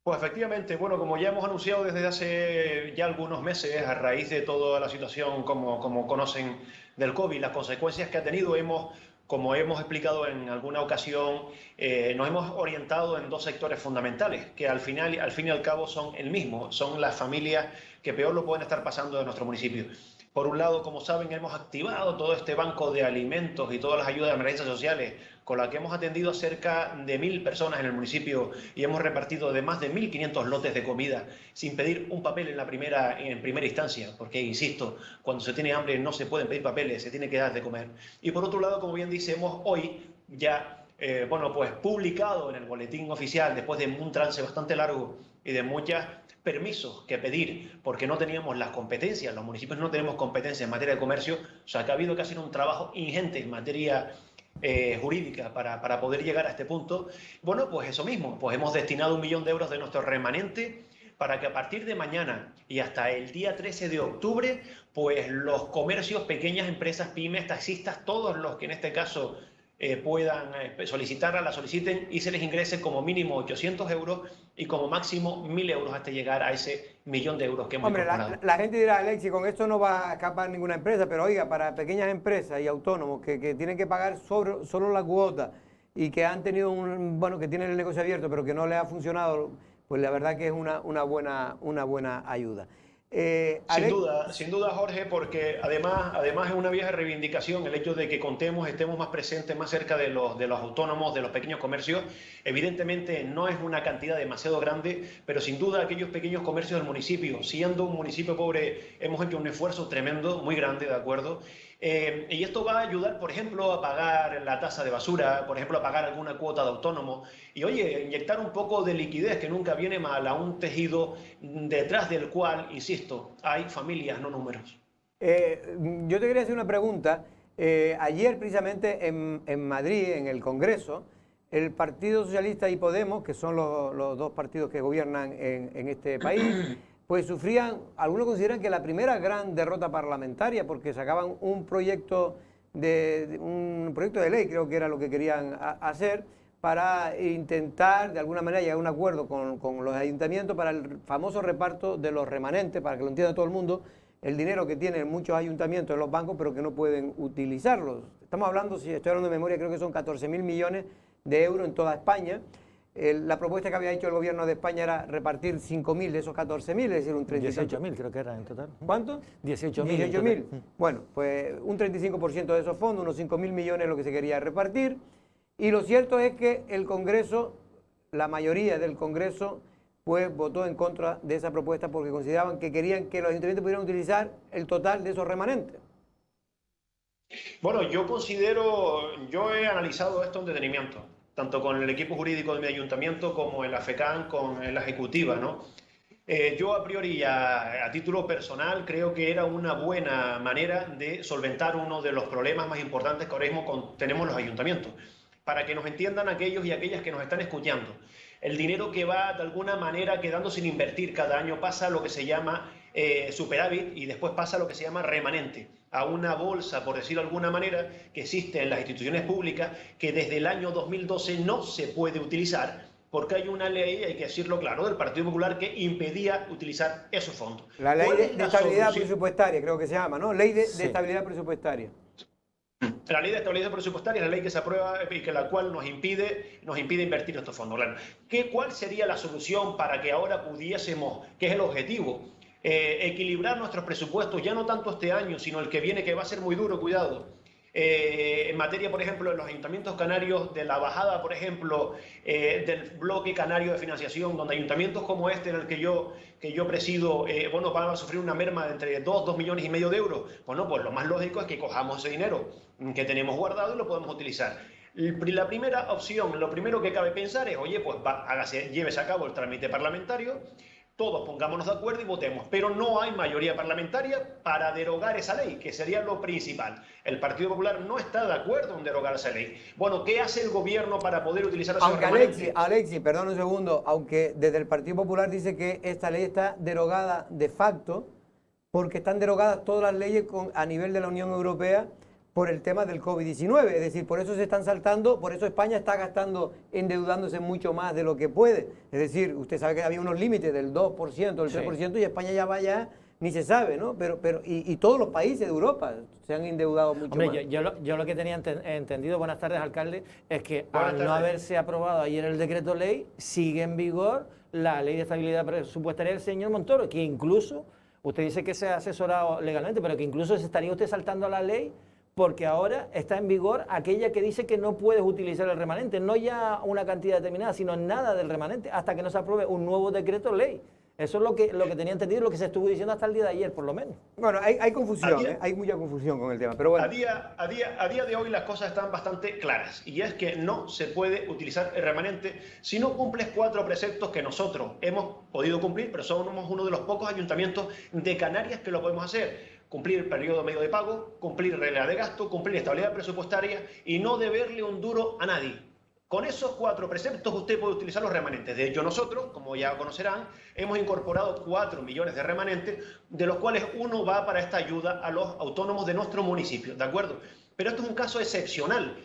Pues efectivamente, bueno, como ya hemos anunciado desde hace ya algunos meses, a raíz de toda la situación, como conocen, del COVID, las consecuencias que ha tenido, como hemos explicado en alguna ocasión, nos hemos orientado en 2 sectores fundamentales, que al fin y al cabo son el mismo, son las familias que peor lo pueden estar pasando de nuestro municipio. Por un lado, como saben, hemos activado todo este banco de alimentos y todas las ayudas de emergencias sociales, con la que hemos atendido a cerca de 1000 personas en el municipio y hemos repartido de más de 1500 lotes de comida, sin pedir un papel en primera instancia, porque, insisto, cuando se tiene hambre no se pueden pedir papeles, se tiene que dar de comer. Y por otro lado, como bien dice, hemos hoy ya pues publicado en el boletín oficial, después de un trance bastante largo y de muchos permisos que pedir, porque no teníamos las competencias, los municipios no tenemos competencias en materia de comercio, o sea que ha habido que hacer un trabajo ingente en materia jurídica para poder llegar a este punto. Bueno, pues eso mismo, pues hemos destinado 1 millón de euros de nuestro remanente para que a partir de mañana y hasta el día 13 de octubre, pues los comercios, pequeñas empresas, pymes, taxistas, todos los que en este caso puedan solicitarla, la soliciten y se les ingrese como mínimo 800 euros y como máximo 1000 euros hasta llegar a ese 1 millón de euros que hemos incorporado. La gente dirá, Alexis, con esto no va a escapar ninguna empresa, pero oiga, para pequeñas empresas y autónomos que tienen que pagar solo la cuota y que han tenido bueno, que tienen el negocio abierto, pero que no les ha funcionado, pues la verdad que es una buena ayuda. Sin duda, Jorge, porque además es una vieja reivindicación el hecho de que estemos más presentes, más cerca de los autónomos, de los pequeños comercios. Evidentemente no es una cantidad demasiado grande, pero sin duda aquellos pequeños comercios del municipio, siendo un municipio pobre, hemos hecho un esfuerzo tremendo, muy grande, ¿de acuerdo? Y esto va a ayudar, por ejemplo, a pagar la tasa de basura, por ejemplo, a pagar alguna cuota de autónomo y, oye, inyectar un poco de liquidez, que nunca viene mal, a un tejido detrás del cual, insisto, hay familias, no números. Yo te quería hacer una pregunta. Ayer, precisamente, en Madrid, en el Congreso, el Partido Socialista y Podemos, que son los dos partidos que gobiernan en este país, pues sufrían, algunos consideran que la primera gran derrota parlamentaria, porque sacaban un proyecto de ley, creo que era lo que querían hacer, para intentar de alguna manera llegar a un acuerdo con los ayuntamientos para el famoso reparto de los remanentes, para que lo entienda todo el mundo, el dinero que tienen muchos ayuntamientos en los bancos, pero que no pueden utilizarlos. Estamos hablando, si estoy hablando de memoria, creo que son 14.000 millones de euros en toda España. La propuesta que había hecho el gobierno de España era repartir 5.000 de esos 14.000, es decir, un 35%. 18.000 creo que era en total. ¿Cuánto? 18.000. 18.000. Bueno, pues un 35% de esos fondos, unos 5.000 millones es lo que se quería repartir. Y lo cierto es que el Congreso, la mayoría del Congreso, pues votó en contra de esa propuesta porque consideraban que querían que los ayuntamientos pudieran utilizar el total de esos remanentes. Bueno, yo he analizado esto en detenimiento, tanto con el equipo jurídico de mi ayuntamiento como en la FECAN, con la ejecutiva, ¿no? Yo a priori, a título personal, creo que era una buena manera de solventar uno de los problemas más importantes que ahora mismo tenemos los ayuntamientos. Para que nos entiendan aquellos y aquellas que nos están escuchando, el dinero que va de alguna manera quedando sin invertir cada año pasa a lo que se llama superávit y después pasa a lo que se llama remanente, a una bolsa, por decirlo de alguna manera, que existe en las instituciones públicas que desde el año 2012 no se puede utilizar porque hay una ley, hay que decirlo claro, del Partido Popular que impedía utilizar esos fondos. La ley de estabilidad presupuestaria, creo que se llama, ¿no? Ley de estabilidad presupuestaria. La ley de estabilidad presupuestaria es la ley que se aprueba y que la cual nos impide invertir estos fondos. ¿Cuál sería la solución para que ahora pudiésemos, que es el objetivo, equilibrar nuestros presupuestos, ya no tanto este año, sino el que viene, que va a ser muy duro, cuidado? En materia, por ejemplo, de los ayuntamientos canarios, de la bajada, por ejemplo, del bloque canario de financiación, donde ayuntamientos como este, en el que yo presido, bueno, van a sufrir una merma de entre 2 millones y medio de euros. Bueno, pues lo más lógico es que cojamos ese dinero que tenemos guardado y lo podemos utilizar. La primera opción, lo primero que cabe pensar es, oye, pues llévese a cabo el trámite parlamentario, todos pongámonos de acuerdo y votemos, pero no hay mayoría parlamentaria para derogar esa ley, que sería lo principal. El Partido Popular no está de acuerdo en derogar esa ley. Bueno, ¿qué hace el gobierno para poder utilizar esos remanentes? Alexis, perdón un segundo, aunque desde el Partido Popular dice que esta ley está derogada de facto, porque están derogadas todas las leyes a nivel de la Unión Europea por el tema del COVID-19, es decir, por eso se están saltando, por eso España está endeudándose mucho más de lo que puede. Es decir, usted sabe que había unos límites del 2%, del 3%, y España ya vaya, ni se sabe, ¿no? Y todos los países de Europa se han endeudado mucho más. Yo lo que tenía entendido, buenas tardes, alcalde, es que al no haberse aprobado ayer el decreto ley, sigue en vigor la ley de estabilidad presupuestaria del señor Montoro, que incluso, usted dice que se ha asesorado legalmente, pero que incluso se estaría usted saltando a la ley, porque ahora está en vigor aquella que dice que no puedes utilizar el remanente, no ya una cantidad determinada, sino nada del remanente, hasta que no se apruebe un nuevo decreto ley. Eso es lo que tenía entendido, lo que se estuvo diciendo hasta el día de ayer, por lo menos. Bueno, hay confusión, hay mucha confusión con el tema, pero bueno. A día de hoy las cosas están bastante claras, y es que no se puede utilizar el remanente si no cumples 4 preceptos que nosotros hemos podido cumplir, pero somos uno de los pocos ayuntamientos de Canarias que lo podemos hacer. Cumplir el periodo medio de pago, cumplir regla de gasto, cumplir estabilidad presupuestaria y no deberle un duro a nadie. Con esos 4 preceptos usted puede utilizar los remanentes. De hecho, nosotros, como ya conocerán, hemos incorporado 4 millones de remanentes, de los cuales uno va para esta ayuda a los autónomos de nuestro municipio, ¿de acuerdo? Pero esto es un caso excepcional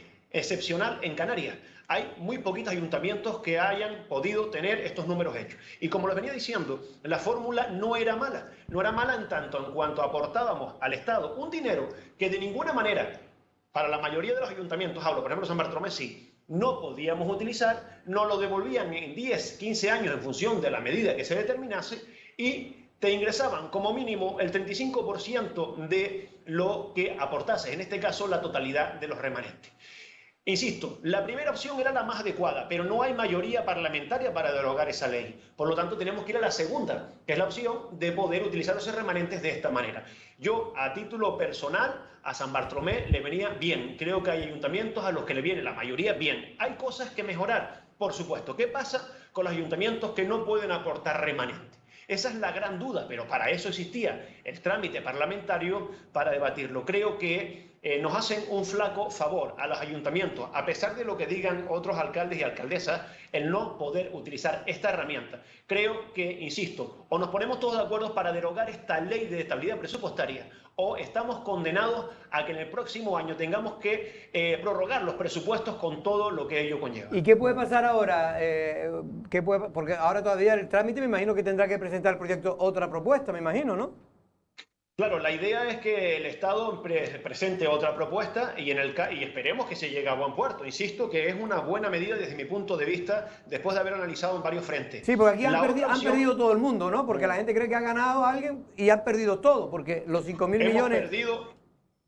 en Canarias. Hay muy poquitos ayuntamientos que hayan podido tener estos números hechos. Y como les venía diciendo, la fórmula no era mala. No era mala en cuanto aportábamos al Estado un dinero que de ninguna manera, para la mayoría de los ayuntamientos, hablo, por ejemplo, San Bartolomé sí, no podíamos utilizar, nos lo devolvían en 10, 15 años en función de la medida que se determinase y te ingresaban como mínimo el 35% de lo que aportase, en este caso la totalidad de los remanentes. Insisto, la primera opción era la más adecuada, pero no hay mayoría parlamentaria para derogar esa ley. Por lo tanto, tenemos que ir a la segunda, que es la opción de poder utilizar esos remanentes de esta manera. Yo, a título personal, a San Bartolomé le venía bien. Creo que hay ayuntamientos a los que le viene la mayoría bien. Hay cosas que mejorar, por supuesto. ¿Qué pasa con los ayuntamientos que no pueden aportar remanentes? Esa es la gran duda, pero para eso existía el trámite parlamentario para debatirlo. Creo que nos hacen un flaco favor a los ayuntamientos, a pesar de lo que digan otros alcaldes y alcaldesas, el no poder utilizar esta herramienta. Creo que, insisto, o nos ponemos todos de acuerdo para derogar esta ley de estabilidad presupuestaria, o estamos condenados a que en el próximo año tengamos que prorrogar los presupuestos con todo lo que ello conlleva. ¿Y qué puede pasar ahora? Porque ahora todavía el trámite, me imagino que tendrá que presentar el proyecto otra propuesta, me imagino, ¿no? Claro, la idea es que el Estado presente otra propuesta y esperemos que se llegue a buen puerto. Insisto que es una buena medida desde mi punto de vista, después de haber analizado en varios frentes. Sí, porque aquí han perdido todo el mundo, ¿no? Porque la gente cree que ha ganado a alguien y han perdido todo, porque los 5.000 millones...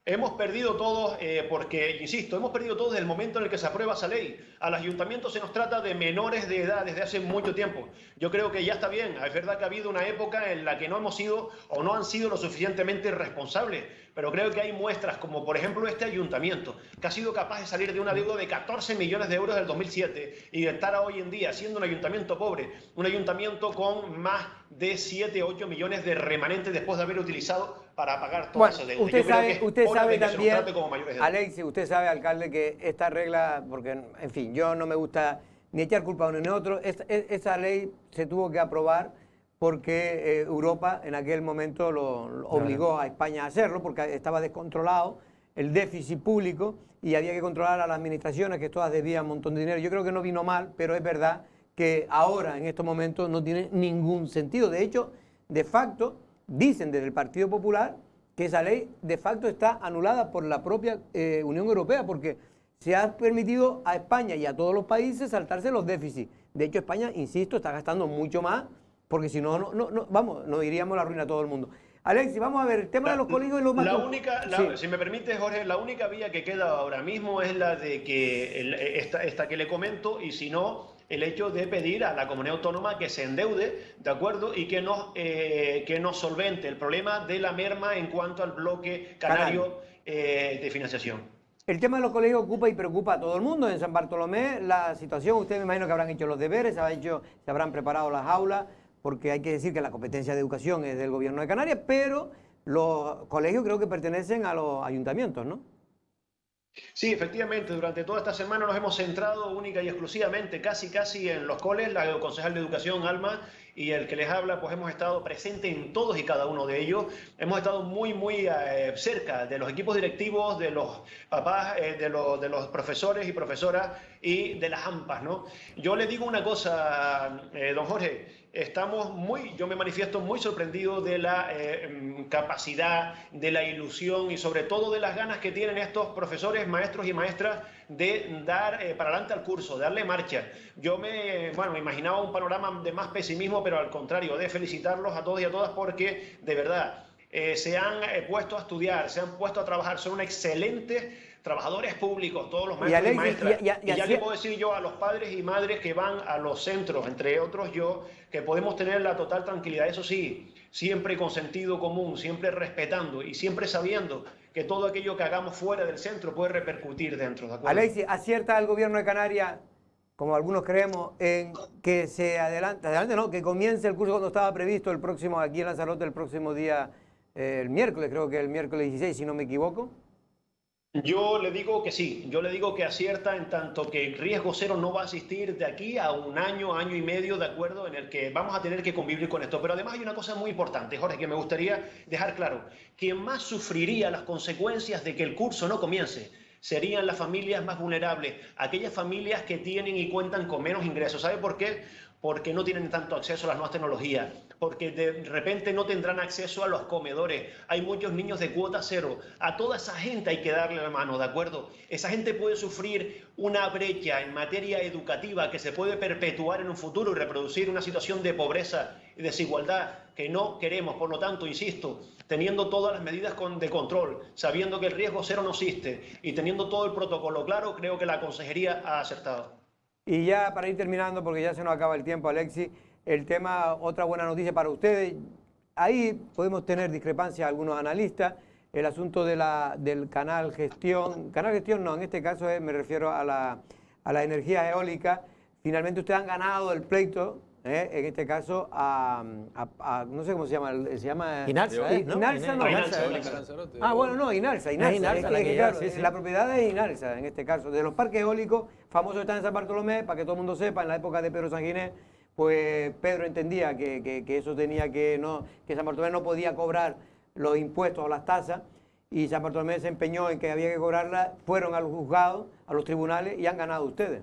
Hemos perdido todos, porque, insisto, hemos perdido todos desde el momento en el que se aprueba esa ley. A los ayuntamientos se nos trata de menores de edad desde hace mucho tiempo. Yo creo que ya está bien. Es verdad que ha habido una época en la que no hemos sido o no han sido lo suficientemente responsables, pero creo que hay muestras, como por ejemplo este ayuntamiento, que ha sido capaz de salir de una deuda de 14 millones de euros del 2007 y de estar hoy en día siendo un ayuntamiento pobre, un ayuntamiento con más de 7, 8 millones de remanentes después de haber utilizado para pagar toda esa deuda. Usted sabe también, Alexis, usted sabe, alcalde, que esta regla, porque, en fin, yo no me gusta ni echar culpa a uno ni a otro, esa ley se tuvo que aprobar porque Europa en aquel momento lo obligó a España a hacerlo, porque estaba descontrolado el déficit público y había que controlar a las administraciones que todas debían un montón de dinero. Yo creo que no vino mal, pero es verdad que ahora, en estos momentos, no tiene ningún sentido. De hecho, de facto, dicen desde el Partido Popular que esa ley de facto está anulada por la propia Unión Europea, porque se ha permitido a España y a todos los países saltarse los déficits. De hecho, España, insisto, está gastando mucho más, porque si no, nos iríamos a la ruina a todo el mundo. Alexis, vamos a ver, el tema de los colegios es lo más... Si me permite, Jorge, la única vía que queda ahora mismo es la de que esta que le comento, y si no, el hecho de pedir a la comunidad autónoma que se endeude, ¿de acuerdo? Y que nos solvente el problema de la merma en cuanto al bloque canario de financiación. El tema de los colegios ocupa y preocupa a todo el mundo. En San Bartolomé la situación, ustedes me imagino que habrán hecho los deberes, se habrán preparado las aulas, porque hay que decir que la competencia de educación es del gobierno de Canarias, pero los colegios creo que pertenecen a los ayuntamientos, ¿no? Sí, efectivamente, durante toda esta semana nos hemos centrado única y exclusivamente, casi en los coles. La concejal de Educación, Alma, y el que les habla, pues hemos estado presentes en todos y cada uno de ellos. Hemos estado muy cerca de los equipos directivos, de los papás, de los profesores y profesoras y de las AMPAs, ¿no? Yo le digo una cosa, don Jorge, yo me manifiesto muy sorprendido de la capacidad, de la ilusión y sobre todo de las ganas que tienen estos profesores, maestros y maestras de dar para adelante al curso, de darle marcha. Yo me imaginaba un panorama de más pesimismo, pero al contrario, de felicitarlos a todos y a todas porque de verdad se han puesto a estudiar, se han puesto a trabajar, son excelentes trabajadores públicos, todos los maestros y maestras. Y ya le puedo decir yo a los padres y madres que van a los centros, entre otros yo, que podemos tener la total tranquilidad, eso sí, siempre con sentido común, siempre respetando y siempre sabiendo que todo aquello que hagamos fuera del centro puede repercutir dentro, ¿de acuerdo? Alexis, ¿acierta el gobierno de Canarias, como algunos creemos, en que se que comience el curso cuando estaba previsto el próximo, aquí en Lanzarote, el próximo día, el miércoles, creo que el miércoles 16, si no me equivoco? Yo le digo que sí, yo le digo que acierta en tanto que el riesgo cero no va a existir de aquí a un año, año y medio, ¿de acuerdo? En el que vamos a tener que convivir con esto. Pero además hay una cosa muy importante, Jorge, que me gustaría dejar claro. Quien más sufriría las consecuencias de que el curso no comience serían las familias más vulnerables, aquellas familias que tienen y cuentan con menos ingresos. ¿Sabe por qué? Porque no tienen tanto acceso a las nuevas tecnologías, porque de repente no tendrán acceso a los comedores. Hay muchos niños de cuota cero. A toda esa gente hay que darle la mano, ¿de acuerdo? Esa gente puede sufrir una brecha en materia educativa que se puede perpetuar en un futuro y reproducir una situación de pobreza y desigualdad que no queremos. Por lo tanto, insisto, teniendo todas las medidas de control, sabiendo que el riesgo cero no existe y teniendo todo el protocolo claro, creo que la consejería ha acertado. Y ya para ir terminando, porque ya se nos acaba el tiempo, Alexis, el tema, otra buena noticia para ustedes, ahí podemos tener discrepancias algunos analistas, el asunto del canal gestión no, en este caso me refiero a la energía eólica. Finalmente ustedes han ganado el pleito, en este caso no sé cómo se llama Inalsa, ¿no? Inalsa, no. Inalsa. Claro, la propiedad es Inalsa, en este caso. De los parques eólicos famosos están en San Bartolomé, para que todo el mundo sepa, en la época de Pedro Sanguinés, pues Pedro entendía que eso tenía que San Bartolomé no podía cobrar los impuestos o las tasas, y San Bartolomé se empeñó en que había que cobrarlas, fueron a los juzgados, a los tribunales, y han ganado ustedes.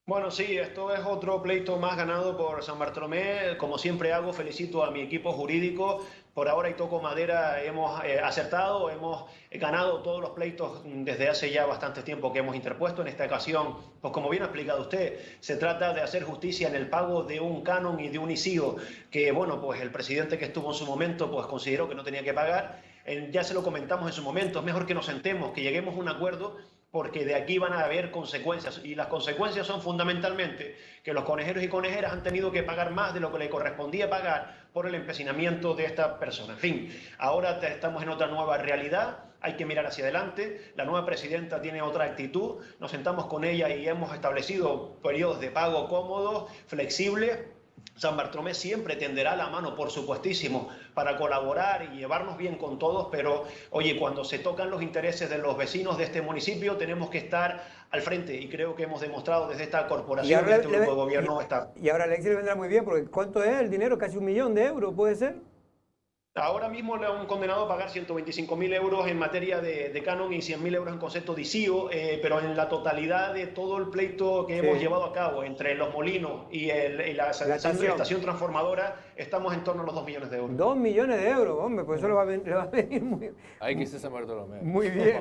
Bueno, sí, esto es otro pleito más ganado por San Bartolomé. Como siempre hago, felicito a mi equipo jurídico. Por ahora, y toco madera, hemos acertado, hemos ganado todos los pleitos desde hace ya bastante tiempo que hemos interpuesto. En esta ocasión, pues como bien ha explicado usted, se trata de hacer justicia en el pago de un canon y de un ICIO que, bueno, pues el presidente que estuvo en su momento, pues consideró que no tenía que pagar. Ya se lo comentamos en su momento, es mejor que nos sentemos, que lleguemos a un acuerdo, porque de aquí van a haber consecuencias, y las consecuencias son fundamentalmente que los conejeros y conejeras han tenido que pagar más de lo que le correspondía pagar por el empecinamiento de esta persona. En fin, ahora estamos en otra nueva realidad, hay que mirar hacia adelante, la nueva presidenta tiene otra actitud, nos sentamos con ella y hemos establecido periodos de pago cómodos, flexibles. San Bartolomé siempre tenderá la mano, por supuestísimo, para colaborar y llevarnos bien con todos, pero, oye, cuando se tocan los intereses de los vecinos de este municipio, tenemos que estar al frente, y creo que hemos demostrado desde esta corporación, este grupo de gobierno, estar. Y ahora a Alexis le vendrá muy bien, porque ¿cuánto es el dinero? Casi 1 millón de euros, ¿puede ser? Ahora mismo le han condenado a pagar 125.000 euros en materia de canon y 100.000 euros en concepto de ICIO, pero en la totalidad de todo el pleito que hemos llevado a cabo entre los molinos y la estación transformadora, estamos en torno a los 2 millones de euros. 2 millones de euros, hombre, pues eso le va a venir muy bien. Hay que irse a San Bartolomé. Muy bien.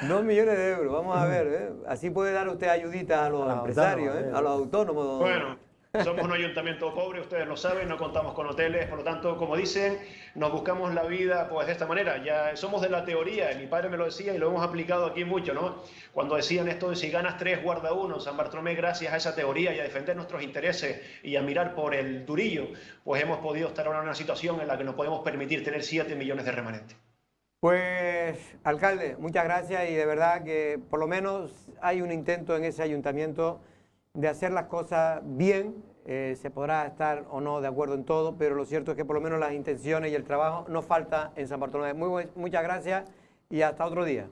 2 millones de euros, vamos a ver, así puede dar usted ayuditas a los empresarios, a los autónomos. Bueno. Somos un ayuntamiento pobre, ustedes lo saben, no contamos con hoteles, por lo tanto, como dicen, nos buscamos la vida pues de esta manera. Ya somos de la teoría, y mi padre me lo decía y lo hemos aplicado aquí mucho, ¿no? Cuando decían esto de si ganas 3, guarda 1, San Bartolomé, gracias a esa teoría y a defender nuestros intereses y a mirar por el durillo, pues hemos podido estar ahora en una situación en la que nos podemos permitir tener 7 millones de remanentes. Pues, alcalde, muchas gracias, y de verdad que por lo menos hay un intento en ese ayuntamiento de hacer las cosas bien. Se podrá estar o no de acuerdo en todo, pero lo cierto es que por lo menos las intenciones y el trabajo no falta en San Bartolomé. Muchas gracias y hasta otro día.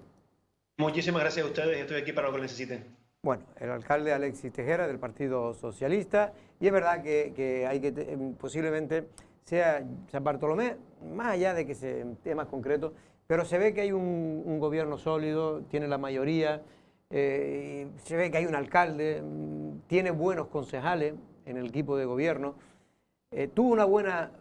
Muchísimas gracias a ustedes, estoy aquí para lo que necesiten. Bueno, el alcalde Alexis Tejera del Partido Socialista, y es verdad que hay que posiblemente sea San Bartolomé, más allá de que sea temas concretos, pero se ve que hay un gobierno sólido, tiene la mayoría. Se ve que hay un alcalde, tiene buenos concejales en el equipo de gobierno, tuvo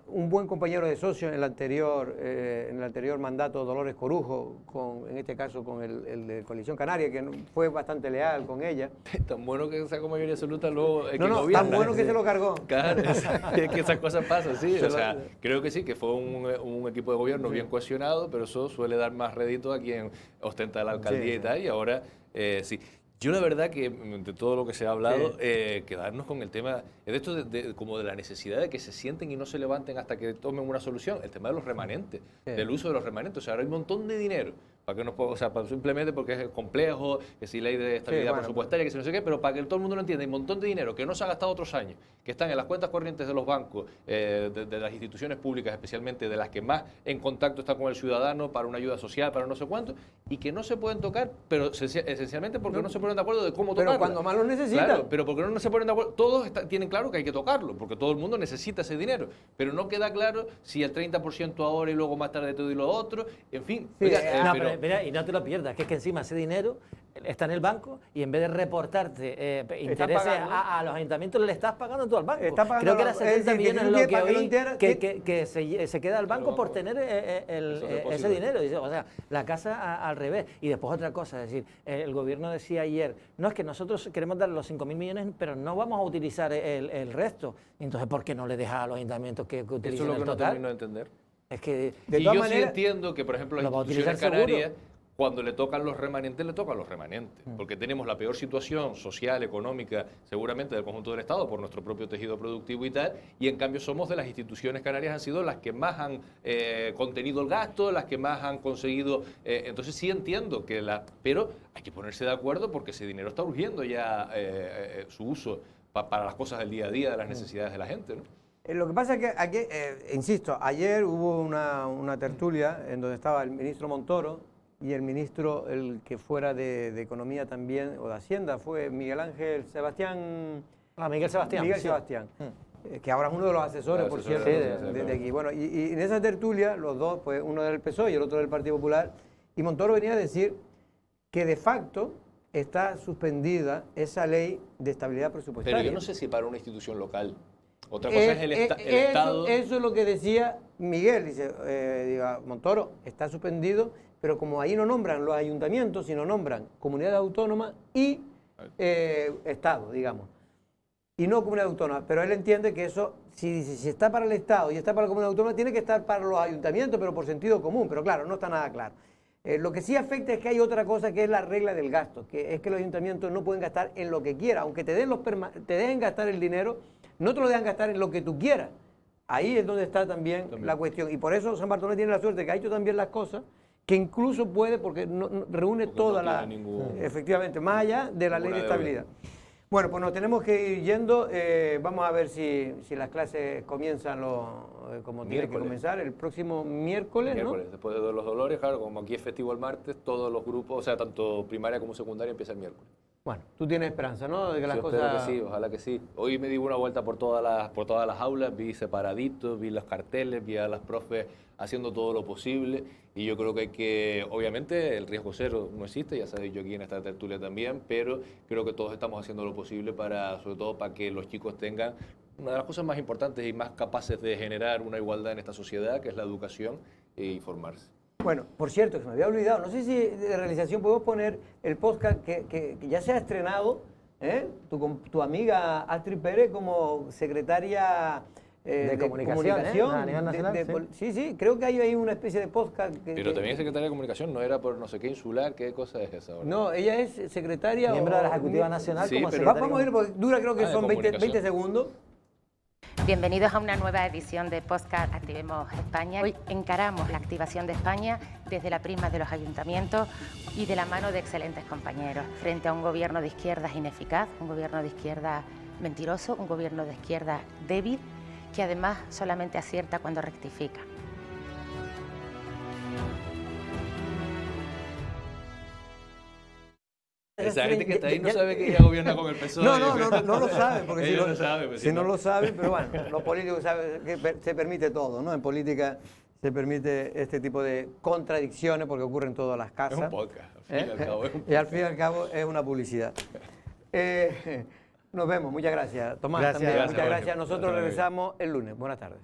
un buen compañero de socio en el anterior mandato, Dolores Corujo, en este caso con el de Coalición Canaria, que fue bastante leal con ella. Tan bueno que sacó mayoría absoluta luego que gobierna. Tan bueno que se lo cargó. Claro, es que esas cosas pasan, sí. O sea, creo que sí, que fue un equipo de gobierno bien cohesionado, pero eso suele dar más rédito a quien ostenta la alcaldía y tal, y ahora sí. Yo la verdad que de todo lo que se ha hablado, quedarnos con el tema, de esto como de la necesidad de que se sienten y no se levanten hasta que tomen una solución, el tema de los remanentes, del uso de los remanentes. O sea, ahora hay un montón de dinero, para que simplemente porque es complejo, que si ley de estabilidad presupuestaria, que si no sé qué, pero para que todo el mundo lo entienda, hay un montón de dinero que no se ha gastado otros años, que están en las cuentas corrientes de los bancos, de las instituciones públicas, especialmente de las que más en contacto están con el ciudadano para una ayuda social, para no sé cuánto, y que no se pueden tocar, pero esencialmente porque no se ponen de acuerdo de cómo tocarlo. Pero cuando más lo necesitan. Claro, pero porque no se ponen de acuerdo. Todos tienen claro que hay que tocarlo, porque todo el mundo necesita ese dinero, pero no queda claro si el 30% ahora y luego más tarde todo y lo otro, en fin. Mira, y no te lo pierdas, que es que encima ese dinero está en el banco y en vez de reportarte intereses a los ayuntamientos, le estás pagando tú al banco. Creo que era 70 millones lo que oí que se queda al banco por tener ese dinero. O sea, la casa al revés. Y después otra cosa, es decir, el gobierno decía ayer, no, es que nosotros queremos dar los 5.000 millones, pero no vamos a utilizar el resto. Entonces, ¿por qué no le deja a los ayuntamientos que utilicen eso es lo que el total? no termino de entender. Es que, y yo sí entiendo que, por ejemplo, las instituciones canarias, cuando le tocan los remanentes, le tocan los remanentes. Porque tenemos la peor situación social, económica, seguramente del conjunto del Estado, por nuestro propio tejido productivo y tal, y en cambio somos de las instituciones canarias, han sido las que más han contenido el gasto, las que más han conseguido. Entonces sí entiendo que pero hay que ponerse de acuerdo porque ese dinero está urgiendo ya su uso para las cosas del día a día, de las necesidades de la gente, ¿no? Lo que pasa es que aquí, insisto, ayer hubo una tertulia en donde estaba el ministro Montoro y el ministro, el que fuera de Economía también, o de Hacienda, fue Miguel Ángel Sebastián. Miguel Sebastián. Miguel Sebastián, que ahora es uno de los asesores, por cierto, de aquí. Bueno, y en esa tertulia, los dos, pues uno del PSOE y el otro del Partido Popular, y Montoro venía a decir que de facto está suspendida esa ley de estabilidad presupuestaria. Pero yo no sé si para una institución local. Otra cosa es el Estado. Eso es lo que decía Miguel, dice, Montoro, está suspendido, pero como ahí no nombran los ayuntamientos, sino nombran comunidades autónomas y Estado, digamos, y no comunidad autónoma. Pero él entiende que eso, si está para el Estado y está para la comunidad autónoma, tiene que estar para los ayuntamientos, pero por sentido común. Pero claro, no está nada claro. Lo que sí afecta es que hay otra cosa que es la regla del gasto, que es que los ayuntamientos no pueden gastar en lo que quieran, aunque te dejen gastar el dinero, no te lo dejan gastar en lo que tú quieras. Ahí es donde está también la cuestión. Y por eso San Bartolomé tiene la suerte que ha hecho también las cosas, que incluso puede, porque reúne toda la... Efectivamente, más allá de la ley de estabilidad. Bueno, pues nos tenemos que ir yendo. Vamos a ver si las clases comienzan como tienen que comenzar el próximo miércoles, ¿no? Después de los dolores, claro, como aquí es festivo el martes, todos los grupos, o sea, tanto primaria como secundaria, empieza el miércoles. Bueno, tú tienes esperanza, ¿no? De que las Yo cosas... espero que sí, ojalá que sí. Hoy me di una vuelta por todas las aulas, vi separaditos, vi los carteles, vi a las profes haciendo todo lo posible y yo creo que hay que, obviamente el riesgo cero no existe, ya sabéis yo aquí en esta tertulia también, pero creo que todos estamos haciendo lo posible sobre todo para que los chicos tengan una de las cosas más importantes y más capaces de generar una igualdad en esta sociedad, que es la educación y formarse. Bueno, por cierto, que se me había olvidado, no sé si de realización podemos poner el podcast que ya se ha estrenado, tu amiga Astrid Pérez como secretaria de comunicación a nivel nacional. Sí, creo que hay ahí una especie de podcast. Pero también es secretaria de comunicación, no era por no sé qué insular, ¿qué cosa es esa ahora? No, ella es secretaria... Miembro de la Ejecutiva Nacional. Sí, como pero vamos a ir, porque dura creo que son 20 segundos. Bienvenidos a una nueva edición de Podcast Activemos España. Hoy encaramos la activación de España desde la prisma de los ayuntamientos y de la mano de excelentes compañeros, frente a un gobierno de izquierdas ineficaz, un gobierno de izquierda mentiroso, un gobierno de izquierda débil, que además solamente acierta cuando rectifica. Esa gente que está ahí no sabe que ella gobierna con el PSOE. No lo sabe, porque si no no lo sabe, pero bueno, los políticos saben que se permite todo, ¿no? En política se permite este tipo de contradicciones porque ocurren en todas las casas. Es un podcast, al fin y al cabo. Y al fin y al cabo es una publicidad. Nos vemos, muchas gracias. Tomás, también, muchas gracias. Nosotros regresamos el lunes. Buenas tardes.